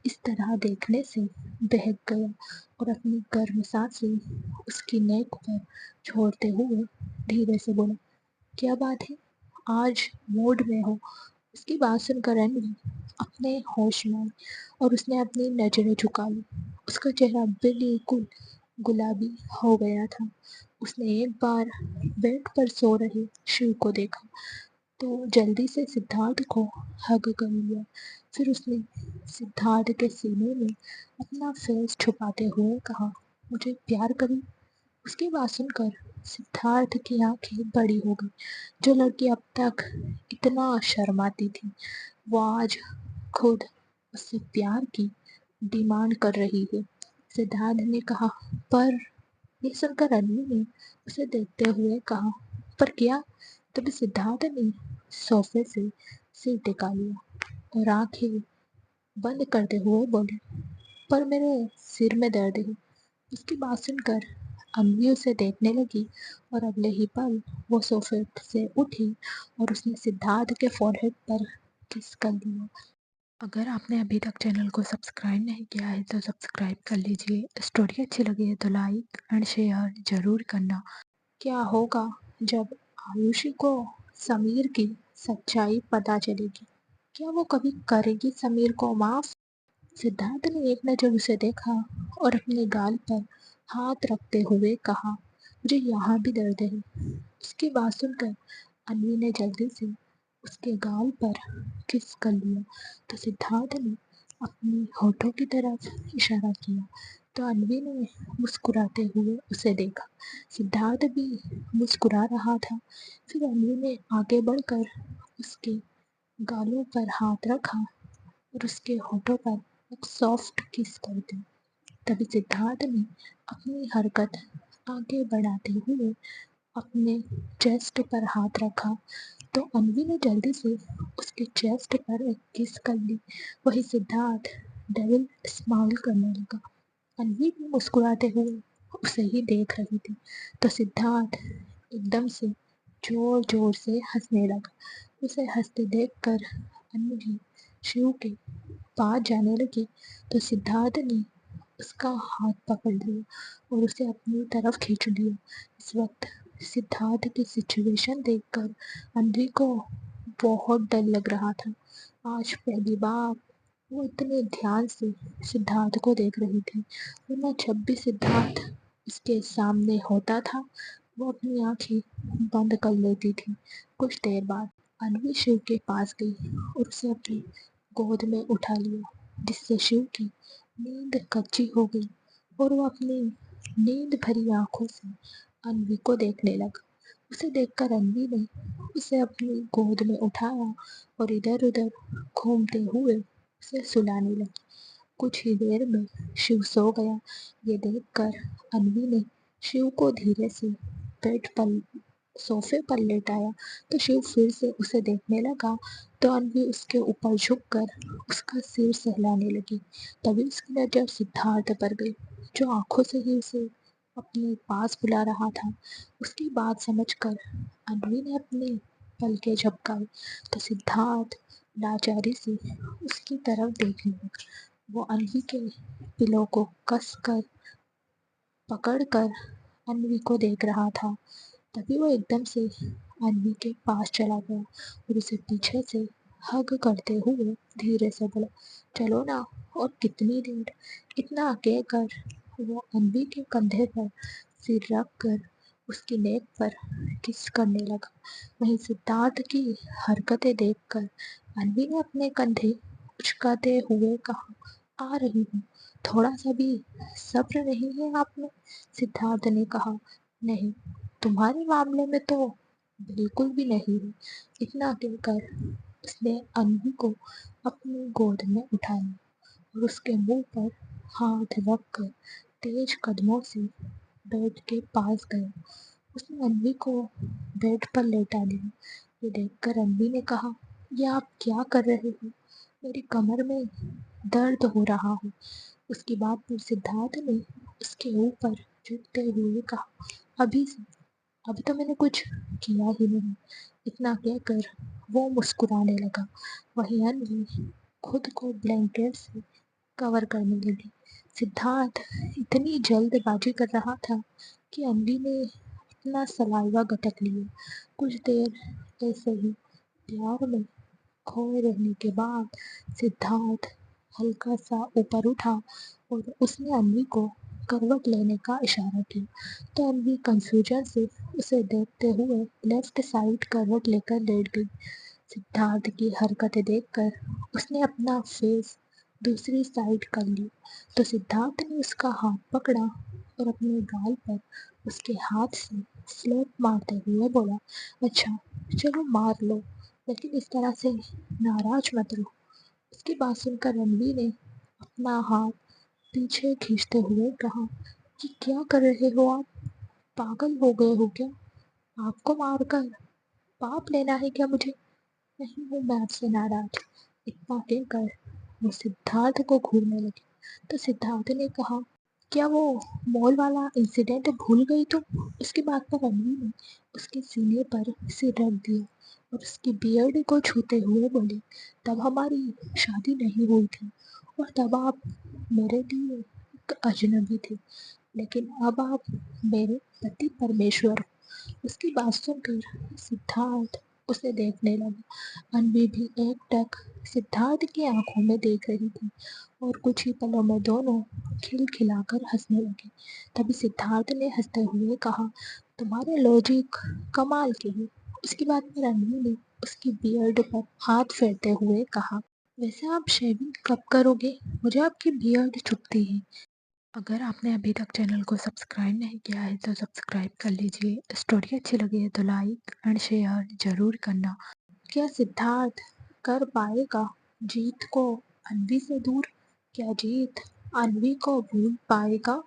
इस तरह देखने से बहक गया और अपनी गर्म सांसें उसकी नेक पर छोड़ते हुए धीरे से बोला, क्या बात है, आज मूड में हो? उसकी बात सुनकर अन्वी अपने होश में आई और उसने अपनी नजरें झुका ली। उसका चेहरा बिल्कुल गुलाबी हो गया था। उसने एक बार बेड पर सो रहे शिव को देखा तो जल्दी से सिद्धार्थ को हग कर लिया। फिर उसने सिद्धार्थ के सीने में अपना फेस छुपाते हुए कहा, मुझे प्यार करी? उसकी बात सुनकर सिद्धार्थ की आंखें बड़ी हो गई। जो लड़की अब तक इतना शर्माती थी, वो आज खुद उससे प्यार की डिमांड कर रही है। सिद्धार्थ ने कहा, पर ये सुनकर अन्वी ने उसे देखते हुए कहा, पर क्या? तभी सिद्धार्थ ने सोफे से सिर टिका लिया और आंखें बंद करते हुए बोले, पर मेरे सिर में दर्द है। उसकी बात सुनकर अन्वी उसे देखने लगी और अगले ही पल वो सोफे से उठी और उसने सिद्धार्थ के फोरहेड पर किस कर दिया। अगर आपने अभी तक चैनल को सब्सक्राइब नहीं किया है तो सब्सक्राइब कर लीजिए। स्टोरी अच्छी लगी है तो लाइक एंड शेयर ज़रूर करना। क्या होगा जब आयुषी को समीर की सच्चाई पता चलेगी? क्या वो कभी करेगी समीर को माफ? सिद्धार्थ ने एक नज़र उसे देखा और अपने गाल पर हाथ रखते हुए कहा, मुझे यहाँ भी दर्द है। उसकी बात सुनकर अन्वी ने जल्दी से उसके गाल पर किस कर लिया। तो सिद्धार्थ ने अपनी होठों की तरफ इशारा किया। तो अन्वी ने मुस्कुराते हुए उसे देखा। सिद्धार्थ भी मुस्कुरा रहा था। फिर अन्वी ने आगे बढ़कर उसके गालों पर हाथ रखा और उसके होठों पर एक सॉफ्ट किस कर दी। तभी सिद्धार्थ ने अपनी हरकत आगे बढ़ाते हुए अपने चेस्ट पर हाथ रखा। तो अन्वी ने जल्दी से उसके चेस्ट पर एक किस कर ली। वही सिद्धार्थ डेविल स्माइल करने लगा। अन्वी भी मुस्कुराते हुए उसे ही देख रही थी। तो सिद्धार्थ एकदम से जोर जोर से हंसने लगा। उसे हंसते देखकर अन्वी शिव के पास जाने लगी। तो सिद्धार्थ ने उसका हाथ पकड़ लिया और उसे अपनी तरफ खींच लिया। इस वक्त सिद्धार्थ की सिचुएशन देखकर अन्वी को बहुत डर लग रहा था। आज पहली बार वो इतने ध्यान से सिद्धार्थ को देख रही थी, वरना जब भी सिद्धार्थ उसके सामने होता था वो अपनी आंखें बंद कर लेती थी। कुछ देर बाद अन्वी शिव के पास गई और उसे अपनी गोद में उठा लिया, जिससे शिव की नींद कच्ची हो गई और वो अपनी नींद भरी आंखों से अन्वी को देखने लगा। उसे देखकर अन्वी ने उसे अपनी गोद में उठाया और इधर उधर घूमते हुए उसे सुलाने लगी। कुछ ही देर में शिव सो गया। ये देखकर अन्वी ने शिव को धीरे से बेड पर सोफे पर लेटाया। तो शिव फिर से उसे देखने लगा। तो अन्वी उसके ऊपर झुककर उसका सिर सहलाने लगी। तभी उसकी नजर सिद्धार्थ पर गई, जो आंखों से ही उसे अपने पास बुला रहा था। उसकी बात समझकर अन्वी ने अपने पलके झपकाए। तो सिद्धार्थ लाचारी से उसकी तरफ देखने लगा। वो अन्वी के पिलो को कस कर पकड़ कर अन्वी को देख रहा था। तभी वो एकदम से अन्वी के पास चला गया और उसे पीछे से हग करते हुए धीरे से बोला, चलो ना, और कितनी देर। इतना कहकर वो अन्वी के कंधे पर सिर रख कर उसकी नेक पर किस करने लगा। वहीं सिद्धार्थ की हरकतें देखकर अन्वी ने अपने कंधे उचकाते हुए कहा, आ रही हूँ, थोड़ा सा भी सब्र नहीं है आप में। सिद्धार्थ ने कहा, नहीं, तुम्हारे मामले में तो बिल्कुल भी नहीं है। इतना कहकर उसने अन्वी को अपनी गोद में उठाया और उसके मुंह पर हाथ रखकर तेज कदमों से बेड के पास गया। उसने अन्वी को बेड पर लेटा दिया। ये देखकर अन्वी ने कहा, यह आप क्या कर रहे हो? मेरी कमर में दर्द हो रहा है। उसकी बात पर सिद्धार्थ ने उसके ऊपर झुकते हुए कहा, अभी से, अभी तो मैंने कुछ किया ही नहीं। इतना कहकर वो मुस्कुराने लगा। वहीं अन्वी खुद को ब्लैंकेट से कवर करने लगी। सिद्धार्थ इतनी जल्दबाजी कर रहा था कि अन्वी ने अपना सलाइवा गटक लिया। कुछ देर ऐसे ही प्यार में खोए रहने के बाद सिद्धार्थ हल्का सा ऊपर उठा और उसने अन्वी को करवट लेने का इशारा किया। तो अन्वी कंफ्यूजन से उसे देखते हुए लेफ्ट साइड करवट लेकर लेट गई। सिद्धार्थ की हरकतें देखकर उसने अपना फेस दूसरी साइड कर लिया। तो सिद्धार्थ ने उसका हाथ पकड़ा और अपने गाल पर उसके हाथ से स्लैप मारते हुए बोला, अच्छा, चलो मार लो, लेकिन इस तरह से नाराज मत रहो। उसकी बात सुनकर रणवीर ने अपना हाथ पीछे खींचते हुए कहा कि क्या कर रहे हो आप? पागल हो गए हो क्या? आपको मारकर पाप लेना है क्या मुझे? नहीं हूँ मैं आपसे नाराज। इतना कहकर वो सिद्धार्थ को घूरने लगी। तो सिद्धार्थ ने कहा, क्या वो मॉल वाला इंसिडेंट भूल गई तुम? उसकी बात पर रणवीर ने उसके सीने पर सिर रख दिया और उसकी बियर्ड को छूते हुए बोली, तब हमारी शादी नहीं हुई थी और तब आप मेरे लिए एक अजनबी थे, लेकिन अब आप मेरे पति परमेश्वर हो। उसकी बात सुनकर सिद्धार्थ उसे देखने लगा। अन्वी भी एकटक सिद्धार्थ की आंखों में देख रही थी और कुछ ही पलों में दोनों खिलखिलाकर हंसने लगे। तभी सिद्धार्थ ने हंसते हुए कहा, तुम्हारे लॉजिक कमाल के हैं। उसकी बात पर अन्वी ने उसकी बियर्ड पर हाथ फेरते हुए कहा, वैसे आप शेविंग कब करोगे? मुझे आपकी बियर्ड चुभती है। अगर आपने अभी तक चैनल को सब्सक्राइब नहीं किया है तो सब्सक्राइब कर लीजिए। स्टोरी अच्छी लगी है तो लाइक एंड शेयर जरूर करना। क्या सिद्धार्थ कर पाएगा जीत को अन्वी से दूर? क्या जीत अन्वी को भूल पाएगा?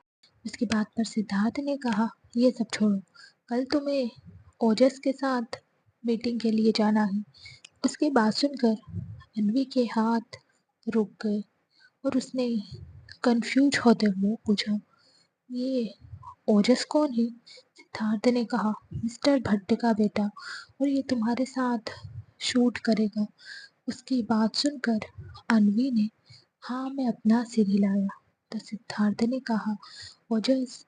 उसकी बात पर सिद्धार्थ ने कहा, ये सब छोड़ो, कल तुम्हें ओजस के साथ मीटिंग के लिए जाना है। उसकी बात सुनकर अन्वी के हाथ रुक गए और उसने कंफ्यूज होते हुए पूछा, ये ओजस कौन है? सिद्धार्थ ने कहा, मिस्टर भट्ट का बेटा, और ये तुम्हारे साथ शूट करेगा। उसकी बात सुनकर अन्वी ने हाँ में अपना सिर हिलाया। तो सिद्धार्थ ने कहा, ओजस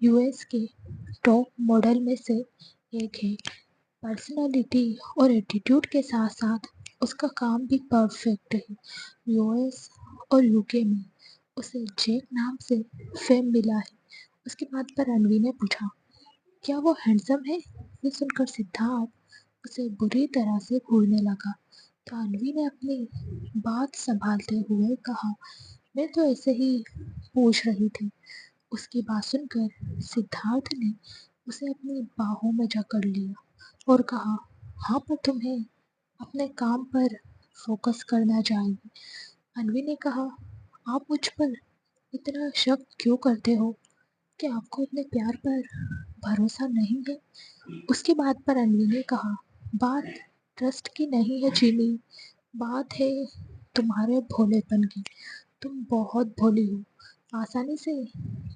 यूएस के टॉप मॉडल में से एक है। पर्सनालिटी और एटीट्यूड के साथ साथ उसका काम भी परफेक्ट है। यूएस और यूके में उसे जैक नाम से फेम मिला है। उसकी बात पर अन्वी ने पूछा, क्या वो हैंडसम है? ये सुनकर सिद्धार्थ उसे बुरी तरह से घूरने लगा। तो अन्वी ने अपनी बात संभालते हुए कहा, मैं तो ऐसे ही पूछ रही थी। उसकी बात सुनकर सिद्धार्थ ने उसे अपनी बाहों में जकड़ लिया और कहा, हाँ पर तुम्हें अपने काम पर फोकस करना चाहिए। अन्वी ने कहा, आप मुझ पर इतना शक क्यों करते हो? क्या आपको अपने प्यार पर भरोसा नहीं है? उसकी बात पर अन्वी ने कहा, बात ट्रस्ट की नहीं है चीनी, बात है तुम्हारे भोलेपन की। तुम बहुत भोली हो, आसानी से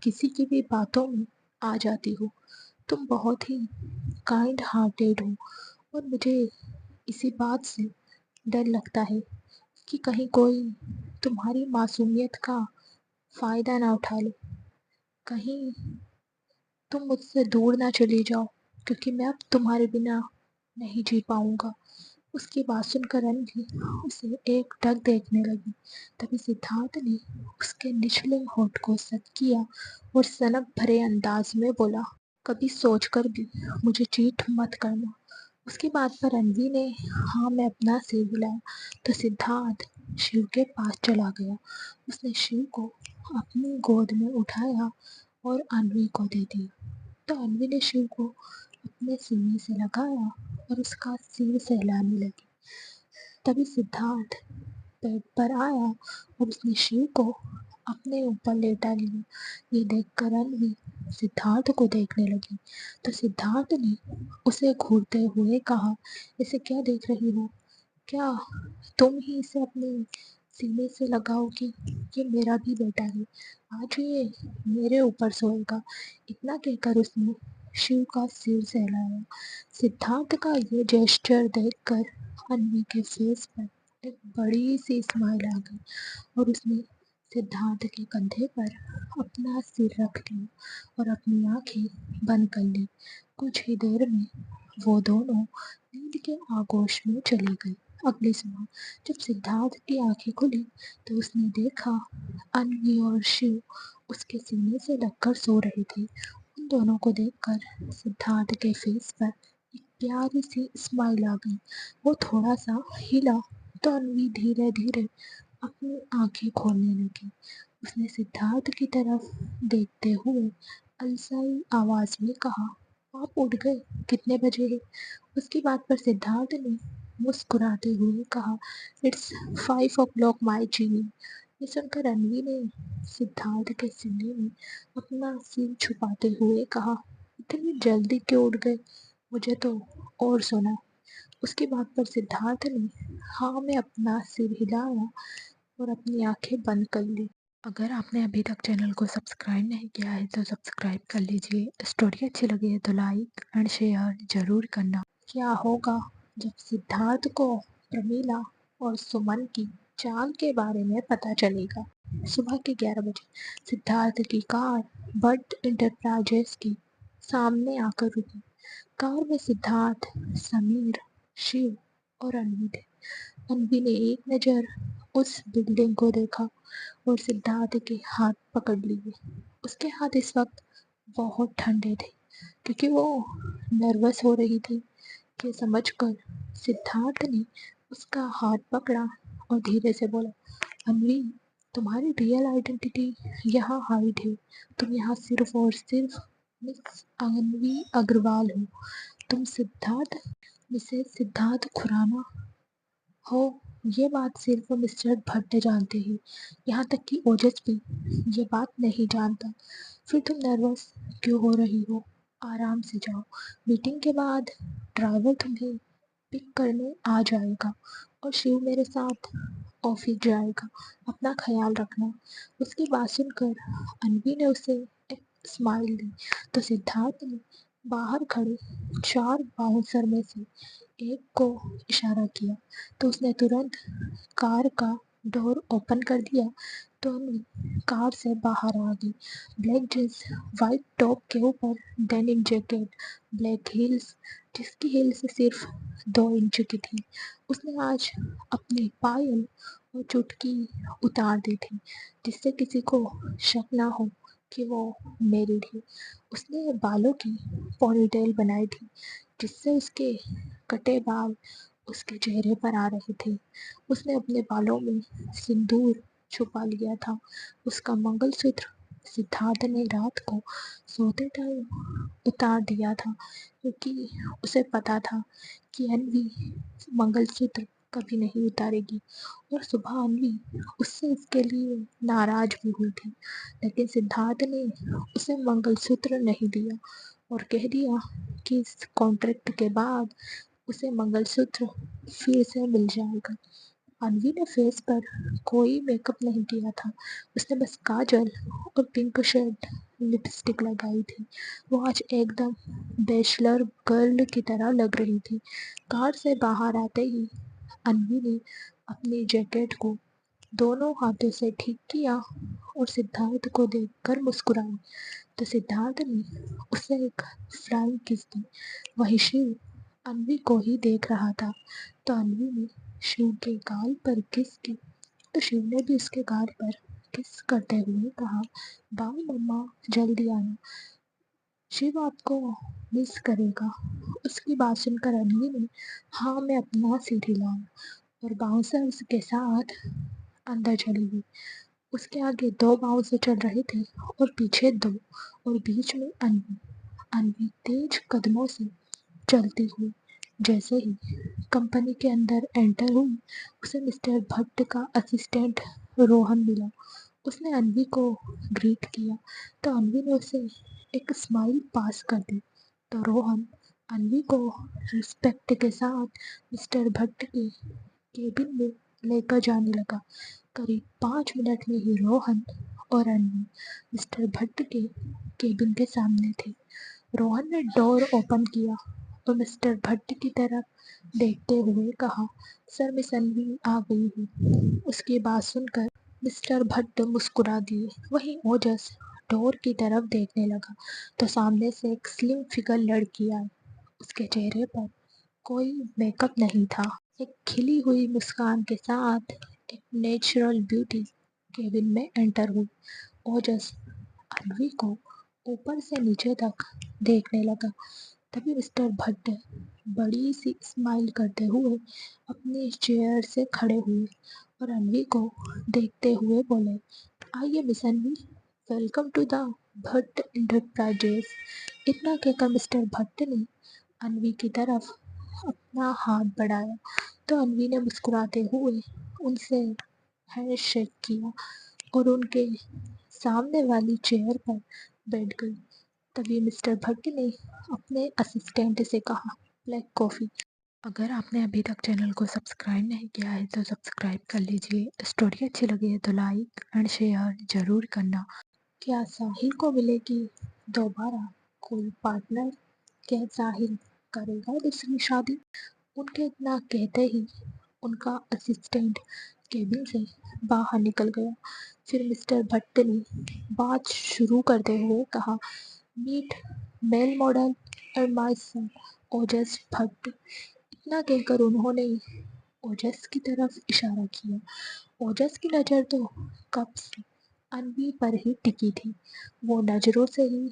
किसी की भी बातों में आ जाती हो। तुम बहुत ही काइंड हार्टेड हो और मुझे इसी बात से डर लगता है कि कहीं कोई तुम्हारी मासूमियत का फ़ायदा ना उठा ले। कहीं तुम मुझसे दूर ना चली जाओ, क्योंकि मैं अब तुम्हारे बिना नहीं जी पाऊंगा। उसकी बात सुनकर अन्वी उसे एकटक देखने लगी। तभी सिद्धार्थ ने उसके निचले होठ को सट किया और सनक भरे अंदाज में बोला, कभी सोचकर भी मुझे चीट मत करना। उसकी बात पर अन्वी ने हाँ में अपना सिर हिलाया। तो सिद्धार्थ शिव के पास चला गया। उसने शिव को अपनी गोद में उठाया और अन्वी को दे दिया। तो अन्वी ने शिव को अपने सीने से लगाया और उसका सिर सहलाने लगी। तभी सिद्धार्थ बेड पर आया और उसने शिव को अपने ऊपर लेटा लिया। ये देखकर अन्वी सिद्धार्थ को देखने लगी। तो सिद्धार्थ ने उसे घूरते हुए कहा, इसे क्या देख रही हो? क्या तुम ही इसे अपने सीने से लगाओगी? ये मेरा भी बेटा है, आज ये मेरे ऊपर सोएगा। इतना कहकर उसने शिव का सिर सहलाया। सिद्धार्थ का ये जेस्चर देखकर अन्वी के फेस पर एक बड़ी सी स्माइल आ गई और उसने सिद्धार्थ के कंधे पर अपना सिर रख लिया और अपनी आंखें बंद कर ली। कुछ ही देर में वो दोनों नींद के आगोश में चले गए। अगली सुबह जब सिद्धार्थ की आंखें खुली तो उसने देखा अन्वी और शिव उसके सीने से लगकर सो रहे थे। उन दोनों को देखकर सिद्धार्थ के फेस पर एक प्यारी सी स्माइल आ गई। वो थोड़ा सा हिला तो अन्वी धीरे धीरे अपनी आंखें खोलने लगी। उसने सिद्धार्थ की तरफ देखते हुए अलसाई आवाज में कहा, आप उठ गए? कितने बजे है? उसकी बात पर सिद्धार्थ ने मुस्कुराते हुए कहा, इट्स 5 o'clock माई चीनी। ये सुनकर अन्वी ने सिद्धार्थ के सीने में अपना सिर छुपाते हुए कहा, इतनी जल्दी क्यों उठ गए? मुझे तो और सोना। उसकी बात पर सिद्धार्थ ने हाँ में अपना सिर हिलाया और अपनी आंखें बंद कर ली। अगर आपने अभी तक चैनल को सब्सक्राइब नहीं किया है तो सब्सक्राइब कर लीजिए। स्टोरी अच्छी लगी है तो लाइक एंड शेयर जरूर करना। क्या होगा जब सिद्धार्थ को प्रमीला और सुमन की चाल के बारे में पता चलेगा? सुबह के 11 बजे सिद्धार्थ की कार बट इंटरप्राइजेस की सामने आकर रुकी। कार में सिद्धार्थ, समीर शिव और अनवी थे। अनवी ने एक नज़र उस बिल्डिंग को देखा और सिद्धार्थ के हाथ पकड़ लिए। उसके हाथ इस वक्त बहुत ठंडे थे क्योंकि वो नर्वस हो रही थी। ये समझकर सिद्धार्थ ने उसका हाथ पकड़ा और धीरे से बोला, अनवी, तुम्हारी रियल आइडेंटिटी यहाँ हाइड है। तुम यहाँ सिर्फ और सिर्फ मिस अनवी अग्रवाल हो। तुम सिद्धार्थ मिसेस सिद्धार्थ खुराना हो। ये बात सिर्फ मिस्टर भट्ट जानते हैं। यहाँ तक कि ओजस भी ये बात नहीं जानता। फिर तुम नर्वस क्यों हो रही हो? आराम से जाओ। मीटिंग के बाद ड्राइवर तुम्हें पिक करने आ जाएगा और शिव मेरे साथ ऑफिस जाएगा। अपना ख्याल रखना। उसकी बात सुनकर अनवी ने उसे एक स्माइल दी तो सिद्धार्थ ने बाहर खड़े 4 बाउंसर में से एक को इशारा किया तो उसने तुरंत कार का डोर ओपन कर दिया तो अनवी कार से बाहर आ गई। ब्लैक जींस, वाइट टॉप के ऊपर डेनिम जैकेट, ब्लैक हील्स जिसकी हील्स सिर्फ 2 इंच की थी। उसने आज अपनी पायल और चुटकी उतार दी थी जिससे किसी को शक ना हो कि वो मैरिड है। उसने बालों की पोनीटेल बनाई थी जिससे उसके कटे बाल उसके चेहरे पर आ रहे थे। उसने अपने बालों में सिंदूर छुपा लिया था। उसका मंगलसूत्र सिद्धार्थ ने रात को सोते टाइम उतार दिया था क्योंकि उसे पता था कि अनवी मंगलसूत्र कभी नहीं उतारेगी और सुबह अनवी उससे इसके लिए नाराज भी हुई थी। लेकिन सिद्धार्थ ने उसे मंगलसूत्र नहीं दिया और कह दिया कि इस कॉन्ट्रैक्ट के बाद उसे मंगलसूत्र फिर से मिल जाएगा। अनवी ने फेस पर कोई मेकअप नहीं किया था। उसने बस काजल और पिंक शेड लिपस्टिक लगाई थी। वो आज एकदम बैचलर गर्ल की तरह लग रही थी। कार से बाहर आते ही अनवी ने अपनी जैकेट को दोनों हाथों से ठीक किया और सिद्धार्थ को देखकर मुस्कुराई तो सिद्धार्थ ने उसे एक फ्लाइंग किस दी। वहीं शिव अनवी को ही देख रहा था तो अनवी ने शिव के गाल पर किस की तो शिव ने भी उसके गाल पर किस करते हुए कहा, बाय मम्मा, जल्दी आना, शिव आपको मिस करेगा। उसकी बात सुनकर अनवी ने हाँ मैं अपना सीढ़ी लाऊं और बाउंसर्स के साथ अंदर चली गई। उसके आगे 2 बाउंसर चल रहे थे और पीछे 2 और बीच में अनवी। अनवी तेज कदमों से चलती हुई जैसे ही कंपनी के अंदर एंटर हुई उसे मिस्टर भट्ट का असिस्टेंट रोहन मिला। उसने अनवी को ग्रीट किया तो अनवी ने उसे एक स्माइल पास कर दी तो रोहन अनवी को रिस्पेक्ट के साथ मिस्टर भट्ट के केबिन में लेकर जाने लगा। करीब 5 मिनट में ही रोहन और अनवी मिस्टर भट्ट के केबिन के सामने थे। रोहन ने डोर ओपन किया और मिस्टर भट्ट की तरफ देखते हुए कहा, सर मिस अनवी आ गई है। उसकी बात सुनकर मिस्टर भट्ट मुस्कुरा दिए। वहीं ओजस डोर की तरफ देखने लगा तो सामने से एक स्लिम फिगर लड़की आई। उसके चेहरे पर कोई मेकअप नहीं था। एक खिली हुई मुस्कान के साथ एक नेचुरल ब्यूटी केबिन में एंटर हुई। ओजस अनवी को ऊपर से नीचे तक देखने लगा। तभी मिस्टर भट्ट बड़ी सी स्माइल करते हुए अपनी चेयर से खड़े हुए और अनवी को देखते हुए बोले, आइए miss Anvi, welcome to the Bhatt enterprises. इतना कहकर मिस्टर भट्ट ने अनवी की तरफ अपना हाथ बढ़ाया तो अनवी ने मुस्कुराते हुए उनसे हैंड शेक किया और उनके सामने वाली चेयर पर बैठ गई। तभी मिस्टर भट्ट ने अपने असिस्टेंट से कहा, ब्लैक कॉफ़ी। अगर आपने अभी तक चैनल को सब्सक्राइब नहीं किया है तो सब्सक्राइब कर लीजिए। स्टोरी अच्छी लगी है तो लाइक एंड शेयर ज़रूर करना। क्या साहिल को मिलेगी दोबारा कोई पार्टनर? क्या साहिल करेगा दूसरी शादी? उनके इतना कहते ही उनका असिस्टेंट केबिन से बाहर निकल गया। फिर मिस्टर भट्ट ने बात शुरू करते हुए कहा, मीट मेल मॉडल और माई सन ओजस भट्ट। इतना कहकर उन्होंने ओजस की तरफ इशारा किया। ओजस की नज़र तो कब से अन्वी पर ही टिकी थी। वो नज़रों से ही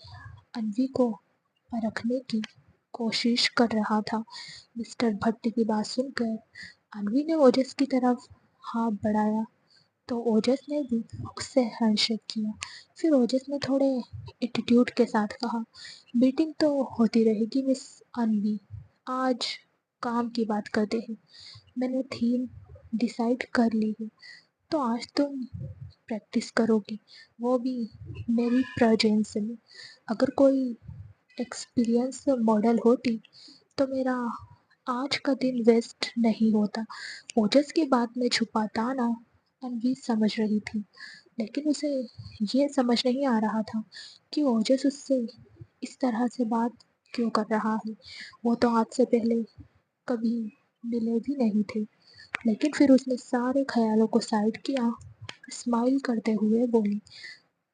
अन्वी को परखने की कोशिश कर रहा था। मिस्टर भट्ट की बात सुनकर अन्वी ने ओजस की तरफ हाथ बढ़ाया तो ओजस ने भी उससे हैंडशेक किया। फिर ओजस ने थोड़े एटीट्यूड के साथ कहा, मीटिंग तो होती रहेगी मिस अन्वी, आज काम की बात करते हैं। मैंने थीम डिसाइड कर ली है, तो आज तुम प्रैक्टिस करोगी, वो भी मेरी प्रेजेंस में। अगर कोई एक्सपीरियंस मॉडल होती तो मेरा आज का दिन वेस्ट नहीं होता। ओजस की बात में छुपा ताना अन्वी समझ रही थी, लेकिन उसे ये समझ नहीं आ रहा था कि ओजस उससे इस तरह से बात क्यों कर रहा है। वो तो आज से पहले कभी मिले भी नहीं थे। लेकिन फिर उसने सारे ख्यालों को साइड किया, स्माइल करते हुए बोली,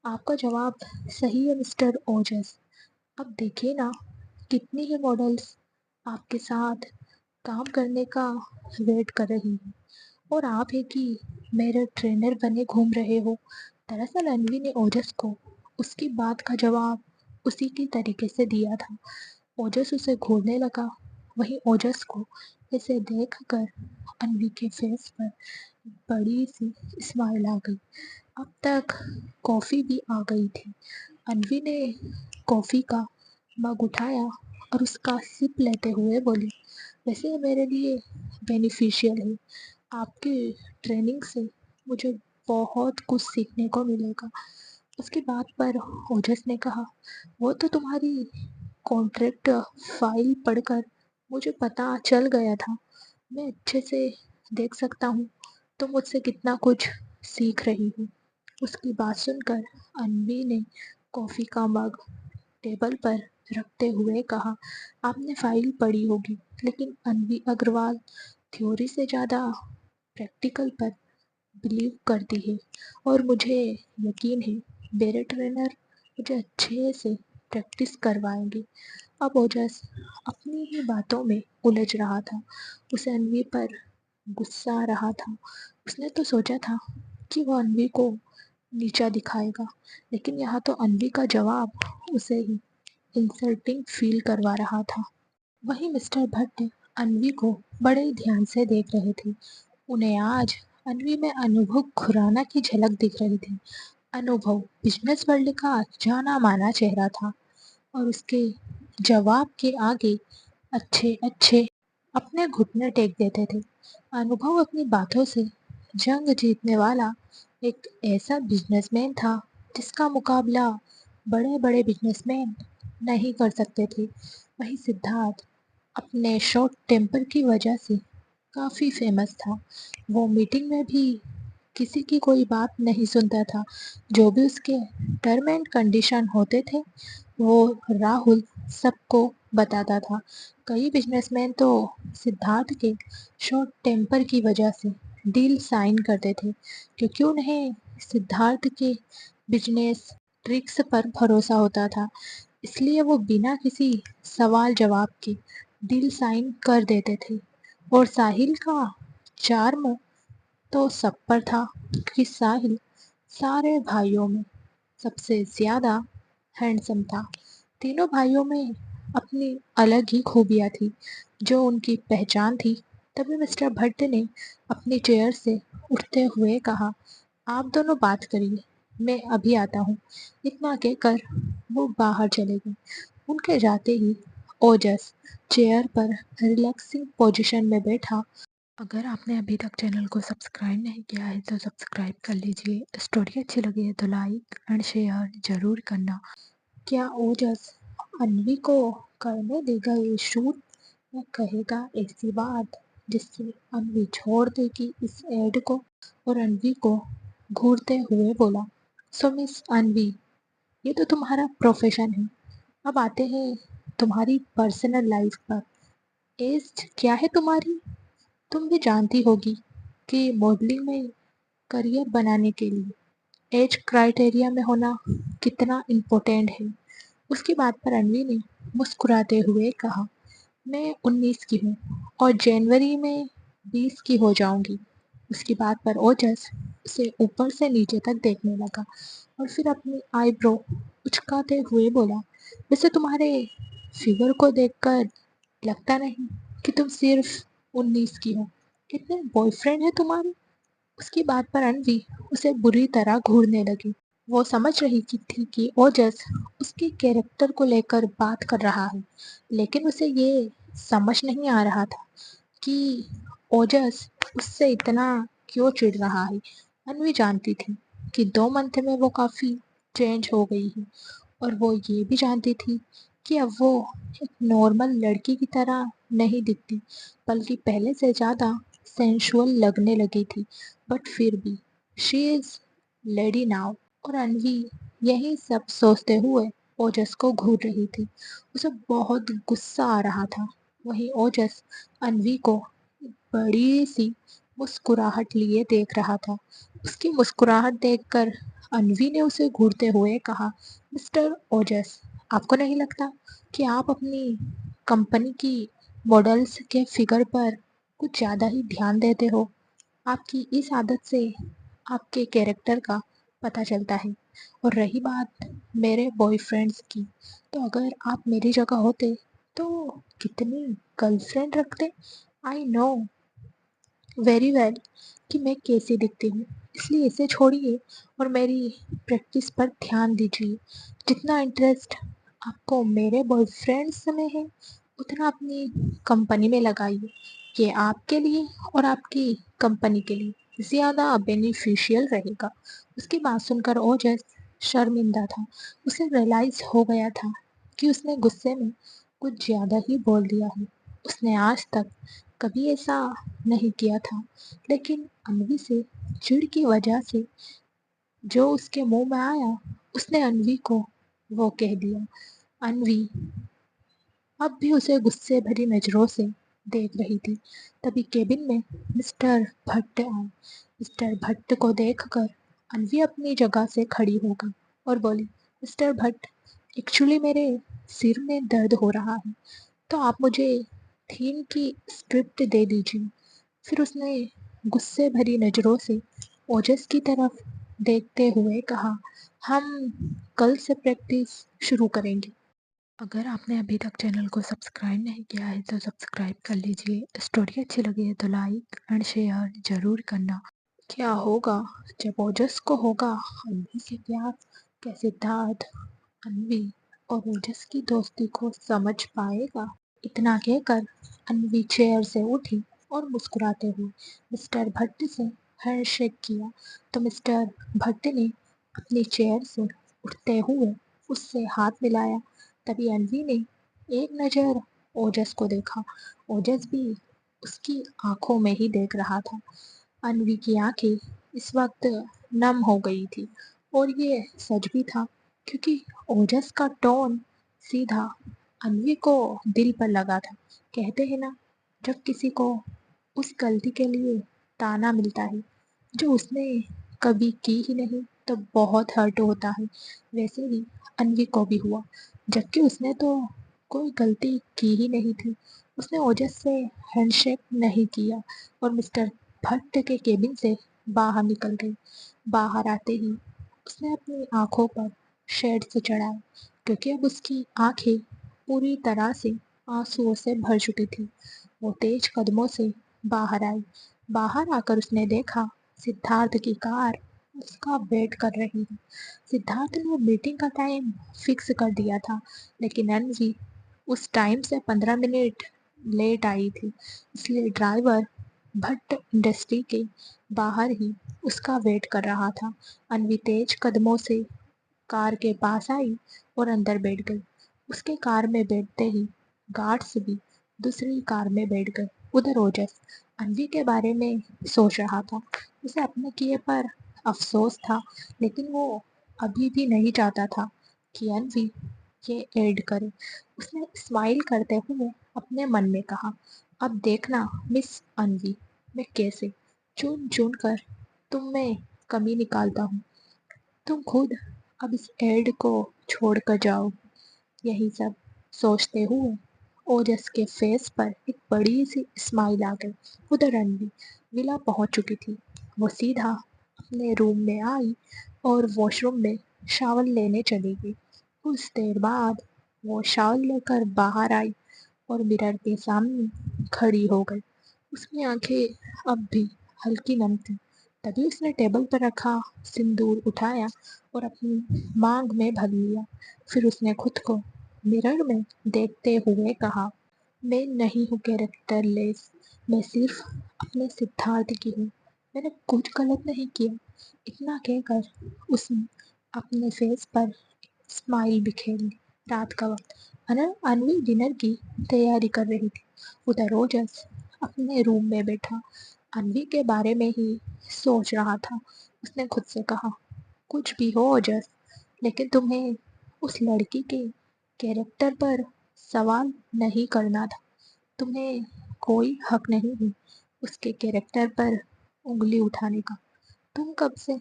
आपका जवाब सही है मिस्टर ओजस। अब देखिए ना, कितनी ही मॉडल्स आपके साथ काम करने का वेट कर रही हैं और आप है कि मेरे ट्रेनर बने घूम रहे हो। दरअसल अन्वी ने ओजस को उसकी बात का जवाब उसी की तरीके से दिया था। ओजस उसे घूरने लगा। वहीं ओजस को इसे देखकर अन्वी के फेस पर बड़ी सी स्माइल आ गई। अब तक कॉफ़ी भी आ गई थी। अन्वी ने कॉफ़ी का मग उठाया और उसका सिप लेते हुए बोली, वैसे ये मेरे लिए बेनिफिशियल है। आपकी ट्रेनिंग से मुझे बहुत कुछ सीखने को मिलेगा। उसकी बात पर ओजस ने कहा, वो तो तुम्हारी कॉन्ट्रैक्ट फाइल पढ़कर मुझे पता चल गया था। मैं अच्छे से देख सकता हूँ तुम मुझसे कितना कुछ सीख रही हो। उसकी बात सुनकर अन्वी ने कॉफ़ी का मग टेबल पर रखते हुए कहा, आपने फाइल पढ़ी होगी, लेकिन अन्वी अग्रवाल थ्योरी से ज़्यादा प्रैक्टिकल पर बिलीव करती है और मुझे यकीन है मेरे ट्रेनर मुझे अच्छे से प्रैक्टिस करवाएंगे। अब ओजस अपनी ही बातों में उलझ रहा था। उसे अन्वी पर गुस्सा आ रहा था। उसने तो सोचा था कि वो अन्वी को नीचा दिखाएगा, लेकिन यहाँ तो अन्वी का जवाब उसे ही इंसल्टिंग फील करवा रहा था। वहीं मिस्टर भट्ट अन्वी को बड़े ध्यान से देख रहे थे। उन्हें आज अन्वी में अनुभव खुराना की झलक दिख रही थी। अनुभव बिजनेस वर्ल्ड का जाना माना चेहरा था और उसके जवाब के आगे अच्छे अच्छे अपने घुटने टेक देते थे। अनुभव अपनी बातों से जंग जीतने वाला एक ऐसा बिजनेसमैन था जिसका मुकाबला बड़े बड़े बिजनेसमैन नहीं कर सकते थे। वहीं सिद्धार्थ अपने शॉर्ट टेम्पर की वजह से काफ़ी फेमस था। वो मीटिंग में भी किसी की कोई बात नहीं सुनता था। जो भी उसके टर्म एंड कंडीशन होते थे वो राहुल सबको बताता था। कई बिजनेसमैन तो सिद्धार्थ के शॉर्ट टेम्पर की वजह से डील साइन करते थे, क्योंकि उन्हें सिद्धार्थ के बिजनेस ट्रिक्स पर भरोसा होता था। इसलिए वो बिना किसी सवाल जवाब के डील साइन कर देते थे। और साहिल का चार्म तो सब पर था, क्योंकि साहिल सारे भाइयों में सबसे ज़्यादा हैंडसम था। तीनों भाइयों में अपनी अलग ही खूबियाँ थी जो उनकी पहचान थी। तभी मिस्टर भट्ट ने अपनी चेयर से उठते हुए कहा, आप दोनों बात करिए, मैं अभी आता हूँ। इतना कहकर वो बाहर चले गए। उनके जाते ही ओजस चेयर पर रिलैक्सिंग पोजीशन में बैठा। अगर आपने अभी तक चैनल को सब्सक्राइब नहीं किया है तो सब्सक्राइब कर लीजिए। स्टोरी अच्छी लगी है तो लाइक एंड शेयर ज़रूर करना। क्या ओजस अन्वी को करने देगा ये शूट या कहेगा ऐसी बात जिससे अन्वी छोड़ देगी इस एड को। और अन्वी को घूरते हुए बोला, सो मिस अन्वी, ये तो तुम्हारा प्रोफेशन है, अब आते हैं तुम्हारी पर्सनल लाइफ पर। एज क्या है तुम्हारी? तुम भी जानती होगी कि मॉडलिंग में करियर बनाने के लिए एज क्राइटेरिया में होना कितना इम्पोर्टेंट है। उसकी बात पर अन्वी ने मुस्कुराते हुए कहा, मैं 19 की हूँ और जनवरी में 20 की हो जाऊंगी। उसकी बात पर ओजस उसे ऊपर से नीचे तक देखने लगा और फिर अपनी आईब्रो उचकाते हुए बोला, वैसे तुम्हारे फिगर को देखकर लगता नहीं कि तुम सिर्फ 19 की हो। कितने बॉयफ्रेंड है तुम्हारे? उसकी बात पर अनवी उसे बुरी तरह घूरने लगी। वो समझ रही की थी कि ओजस उसके कैरेक्टर को लेकर बात कर रहा है, लेकिन उसे ये समझ नहीं आ रहा था कि ओजस उससे इतना क्यों चिढ़ रहा है। अनवी जानती थी कि 2 मंथ में वो काफ़ी चेंज हो गई है और वो ये भी जानती थी कि अब वो एक नॉर्मल लड़की की तरह नहीं दिखती, बल्कि पहले से ज़्यादा सेंसुअल लगने लगी थी। बट फिर भी शी इज़ लेडी नाउ। और अनवी यही सब सोचते हुए ओजस को घूर रही थी। उसे बहुत गुस्सा आ रहा था। वहीं ओजस अनवी को बड़ी सी मुस्कुराहट लिए देख रहा था। उसकी मुस्कुराहट देखकर अनवी ने उसे घूरते हुए कहा, मिस्टर ओजस, आपको नहीं लगता कि आप अपनी कंपनी की मॉडल्स के फिगर पर कुछ ज़्यादा ही ध्यान देते हो? आपकी इस आदत से आपके कैरेक्टर का पता चलता है। और रही बात मेरे बॉयफ्रेंड्स की, तो अगर आप मेरी जगह होते तो कितनी गर्लफ्रेंड रखते? आई नो वेरी वेल कि मैं कैसी दिखती हूँ, इसलिए इसे छोड़िए और मेरी प्रैक्टिस पर ध्यान दीजिए। जितना इंटरेस्ट आपको मेरे बॉयफ्रेंड्स में है, उतना अपनी कंपनी में लगाइए। ये आपके लिए और आपकी कंपनी के लिए ज़्यादा बेनिफिशियल रहेगा। उसकी बात सुनकर ओजस शर्मिंदा था। उसे रियलाइज़ हो गया था कि उसने गुस्से में कुछ ज़्यादा ही बोल दिया है। उसने आज तक कभी ऐसा नहीं किया था, लेकिन अनवी से चिढ़ की वजह से जो उसके मुंह में आया, उसने अनवी को वो कह दिया। अनवी अब भी उसे गुस्से भरी नजरों से देख रही थी। तभी केबिन में मिस्टर भट्ट आए। मिस्टर भट्ट को देखकर अनवी अपनी जगह से खड़ी हो गई और बोली, मिस्टर भट्ट, एक्चुअली मेरे सिर में दर्द हो रहा है, तो आप मुझे थीम की स्क्रिप्ट दे दीजिए। फिर उसने गुस्से भरी नज़रों से ओजस की तरफ देखते हुए कहा, हम कल से प्रैक्टिस शुरू करेंगे। अगर आपने अभी तक चैनल को सब्सक्राइब नहीं किया है तो सब्सक्राइब कर लीजिए। स्टोरी अच्छी लगी है तो लाइक एंड शेयर ज़रूर करना। क्या होगा जब ओजस को होगा अनवी से प्यार? क्या सिद्धार्थ अनवी और ओजस की दोस्ती को समझ पाएगा? इतना कहकर अनवी चेयर से उठी और मुस्कुराते हुए मिस्टर भट्ट से हैंडशेक किया, तो मिस्टर भट्ट ने अपनी चेयर से उठते हुए उससे हाथ मिलाया। तभी अनवी ने एक नज़र ओजस को देखा। ओजस भी उसकी आंखों में ही देख रहा था। अनवी की आंखें इस वक्त नम हो गई थी और ये सच भी था, क्योंकि ओजस का टोन सीधा अनवी को दिल पर लगा था। कहते हैं ना, जब किसी को उस गलती के लिए ताना मिलता है जो उसने कभी की ही नहीं, तो बहुत हर्ट होता है। वैसे ही अनवी को भी हुआ, जबकि उसने तो कोई गलती की ही नहीं थी। उसने ओजस से हैंडशेक नहीं किया और मिस्टर भट्ट के केबिन से बाहर निकल गई। बाहर आते ही उसने अपनी आंखों पर शेड से चढ़ाया, क्योंकि अब उसकी आंखें पूरी तरह से आंसुओं से भर चुकी थी। वो तेज कदमों से बाहर आई। बाहर आकर उसने देखा सिद्धार्थ की कार उसका वेट कर रही है। सिद्धार्थ ने मीटिंग का टाइम फिक्स कर दिया था, लेकिन अनवी उस टाइम से 15 मिनट लेट आई थी, इसलिए ड्राइवर भट्ट इंडस्ट्री के बाहर ही उसका वेट कर रहा था। अनवी तेज कदमों से कार के पास आई और अंदर बैठ गई। उसके कार में बैठते ही गार्ड्स भी दूसरी कार में बैठ गए। उधर ओजस अनवी के बारे में सोच रहा था। उसे अपने किए पर अफसोस था, लेकिन वो अभी भी नहीं चाहता था कि अनवी ये ऐड करे। उसने स्माइल करते हुए अपने मन में कहा, अब देखना मिस अनवी, मैं कैसे चुन चुन कर तुम में कमी निकालता हूँ। तुम खुद अब इस ऐड को छोड़ कर जाओ। यही सब सोचते हुए ओजस के फेस पर एक बड़ी सी स्माइल आ गई। उधर रणवी विला पहुंच चुकी थी। वो सीधा अपने रूम में आई और वॉशरूम में शावर लेने चली गई। कुछ देर बाद वो शावर लेकर बाहर आई और मिरर के सामने खड़ी हो गई। उसकी आंखें अब भी हल्की नम थी। तभी उसने टेबल पर रखा सिंदूर उठाया और अपनी मांग में भर लिया। फिर उसने खुद को मिरर में देखते हुए कहा, मैं नहीं हूँ कैरेक्टर लेस, मैं सिर्फ अपने सिद्धार्थ की हूँ। मैंने कुछ गलत नहीं किया। इतना कहकर उसने अपने फेस पर स्माइल बिखेर ली। रात का वक्त अनवी डिनर की तैयारी कर रही थी। उधर ओजस अपने रूम में बैठा अनवी के बारे में ही सोच रहा था। उसने खुद से कहा, कुछ भी हो ओजस, लेकिन तुम्हें उस लड़की के कैरेक्टर पर सवाल नहीं करना था। तुम्हें कोई हक नहीं है उसके कैरेक्टर पर उंगली उठाने का। तुम कब से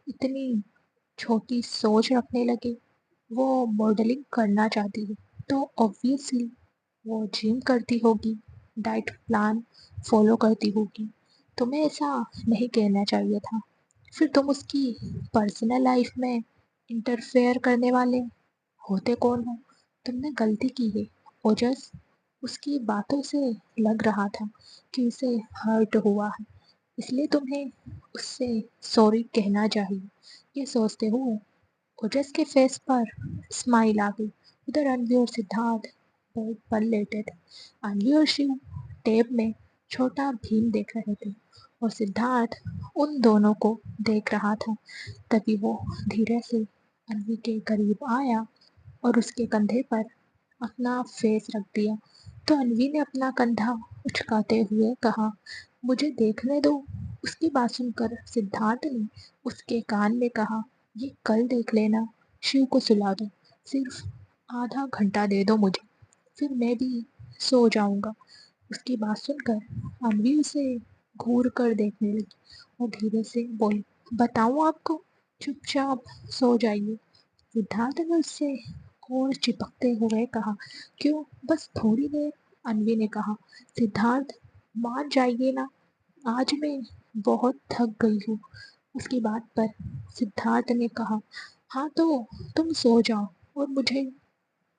इतनी छोटी सोच रखने लगे? वो मॉडलिंग करना चाहती है तो ऑब्वियसली वो जिम करती होगी, डाइट प्लान फॉलो करती होगी। तुम्हें ऐसा नहीं कहना चाहिए था। फिर तुम उसकी पर्सनल लाइफ में इंटरफेयर करने वाले होते कौन हो? तुमने गलती की है ओजस। उसकी बातों से लग रहा था कि उसे हर्ट हुआ है, इसलिए तुम्हें उससे सॉरी कहना चाहिए। ये सोचते हुए ओजस के फेस पर स्माइल आ गई। उधर अनवी और सिद्धार्थ बेड पर लेटे थे। अनवी और शिव टेब में छोटा भीम देख रहे थे और सिद्धार्थ उन दोनों को देख रहा था। तभी वो धीरे से अनवी के करीब आया और उसके कंधे पर अपना फेस रख दिया। तो अनवी ने अपना कंधा उचकाते हुए कहा, मुझे देखने दो। उसकी बात सुनकर सिद्धार्थ ने उसके कान में कहा, ये कल देख लेना। शिव को सुला दो। सिर्फ आधा घंटा दे दो मुझे, फिर मैं भी सो जाऊंगा। उसकी बात सुनकर अनवी उसे घूर कर देखने लगी और धीरे से बोली, बताऊं आपको? चुपचाप सो जाइए। सिद्धार्थ ने उससे और चिपकते हुए कहा, क्यों, बस थोड़ी देर। अनवी ने कहा, सिद्धार्थ मान जाइए ना, आज मैं बहुत थक गई हूँ। उसकी बात पर सिद्धार्थ ने कहा, हाँ तो तुम सो जाओ। और मुझे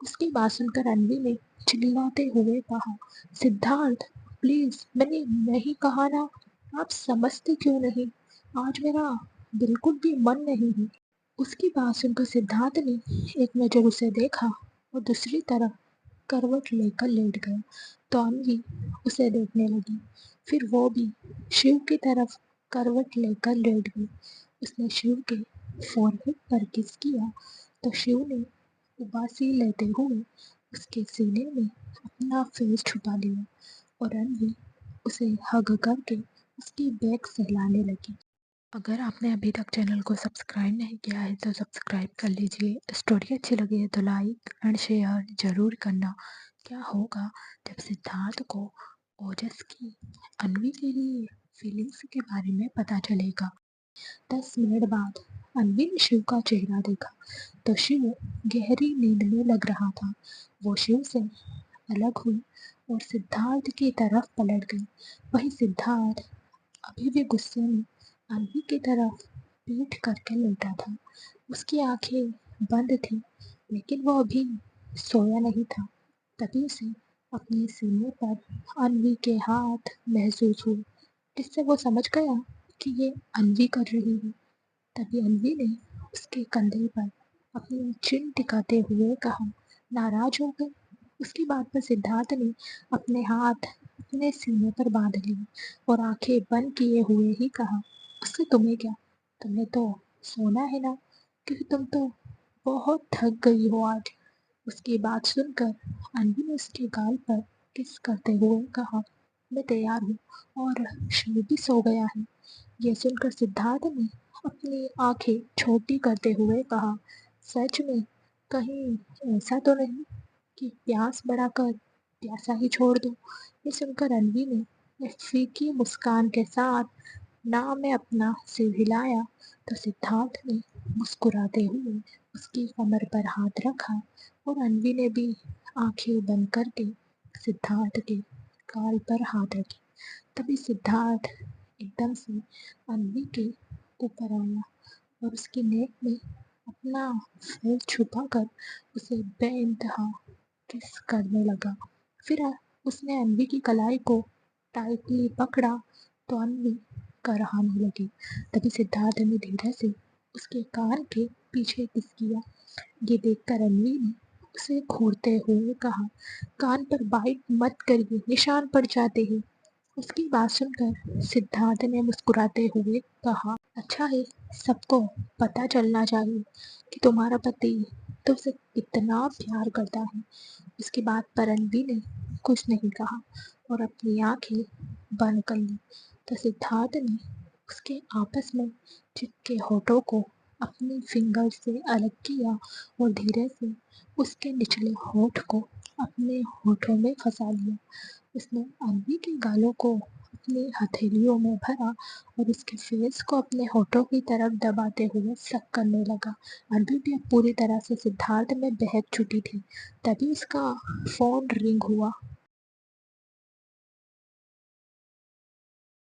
उसकी बात सुनकर अनवी ने चिल्लाते हुए कहा, सिद्धार्थ प्लीज, मैंने नहीं कहा ना। आप समझते क्यों नहीं? आज मेरा बिल्कुल भी मन नहीं है। उसकी बात सुनकर सिद्धार्थ ने एक नज़र उसे देखा और दूसरी तरफ करवट लेकर लेट गया। तो अनवी उसे देखने लगी। फिर वो भी शिव की तरफ करवट लेकर लेट गई। उसने शिव के फोरहेड पर किस किया तो शिव ने उबासी लेते हुए उसके सीने में अपना फेस छुपा लिया और अनवी उसे हग करके उसकी बैक सहलाने लगी। अगर आपने अभी तक चैनल को सब्सक्राइब नहीं किया है तो सब्सक्राइब कर लीजिए। स्टोरी अच्छी लगी है तो लाइक एंड शेयर ज़रूर करना। क्या होगा जब सिद्धार्थ को ओजस की अनवी के लिए फीलिंग्स के बारे में पता चलेगा? 10 मिनट बाद अनवी ने शिव का चेहरा देखा तो शिव गहरी नींद में लग रहा था। वो शिव से अलग हुई और सिद्धार्थ की तरफ पलट गई। वही सिद्धार्थ अभी भी गुस्से में अनवी की तरफ पीठ करके लेटा था। उसकी आंखें बंद थीं, लेकिन वो अभी सोया नहीं था। तभी उसे अपने सीने पर अनवी के हाथ महसूस हुए, जिससे वो समझ गया कि ये अनवी कर रही है। तभी अनवी ने उसके कंधे पर अपनी चिन टिकाते हुए कहा, नाराज हो गई? उसकी बात पर सिद्धार्थ ने अपने हाथ अपने सीने पर बांध लिए और आंखें बंद किए हुए ही कहा, उससे तुम्हें क्या? तुम्हें तो सोना है ना, क्योंकि तुम तो बहुत थक गई हो आज। उसकी बात सुनकर अनवी ने उसके गाल पर किस करते हुए कहा, मैं तैयार हूँ और शिव भी सो गया है। यह सुनकर सिद्धार्थ ने अपनी आंखें छोटी करते हुए कहा, सच में? कहीं ऐसा तो नहीं कि प्यास बढ़ाकर प्यासा ही छोड़ दूं? ये सुनकर अनवी ने एक फीकी मुस्कान के साथ नाव में अपना सिर हिलाया तो सिद्धार्थ ने मुस्कुराते हुए उसकी कमर पर हाथ रखा और अनवी ने भी आंखें बंद करके सिद्धार्थ के गाल पर हाथ रखे। तभी सिद्धार्थ एकदम से अन्वी के ऊपर आया और उसकी नेक में अपना सिर छुपाकर उसे बेइंतहा किस करने लगा। फिर उसने अन्वी की कलाई को टाइटली पकड़ा तो अन्वी कराहने लगी। तभी सिद्धार्थ ने धीरे से उसके कान के पीछे किस किया। ये देखकर अन्वी ने उसे घूरते हुए कहा, कान पर बाइट मत करिए, निशान पड़ जाते हैं। उसकी बात सुनकर सिद्धार्थ ने मुस्कुराते हुए कहा, अच्छा है, सबको पता चलना चाहिए कि तुम्हारा पति तुमसे कितना प्यार करता है। उसकी बात पर रणबीर ने कुछ नहीं कहा और अपनी आंखें बंद कर ली। तो सिद्धार्थ ने उसके आपस में चिपके होठों को अपनी फिंगर से अलग किया और धीरे से उसके निचले होठ को अपने होठों में फंसा लिया। उसने अन्वी के गालों को अपनी हथेलियों में भरा और उसके फेस को अपने होठों की तरफ दबाते हुए सक करने लगा। अन्वी भी अब पूरी तरह से सिद्धार्थ में बहक चुकी थी। तभी उसका फोन रिंग हुआ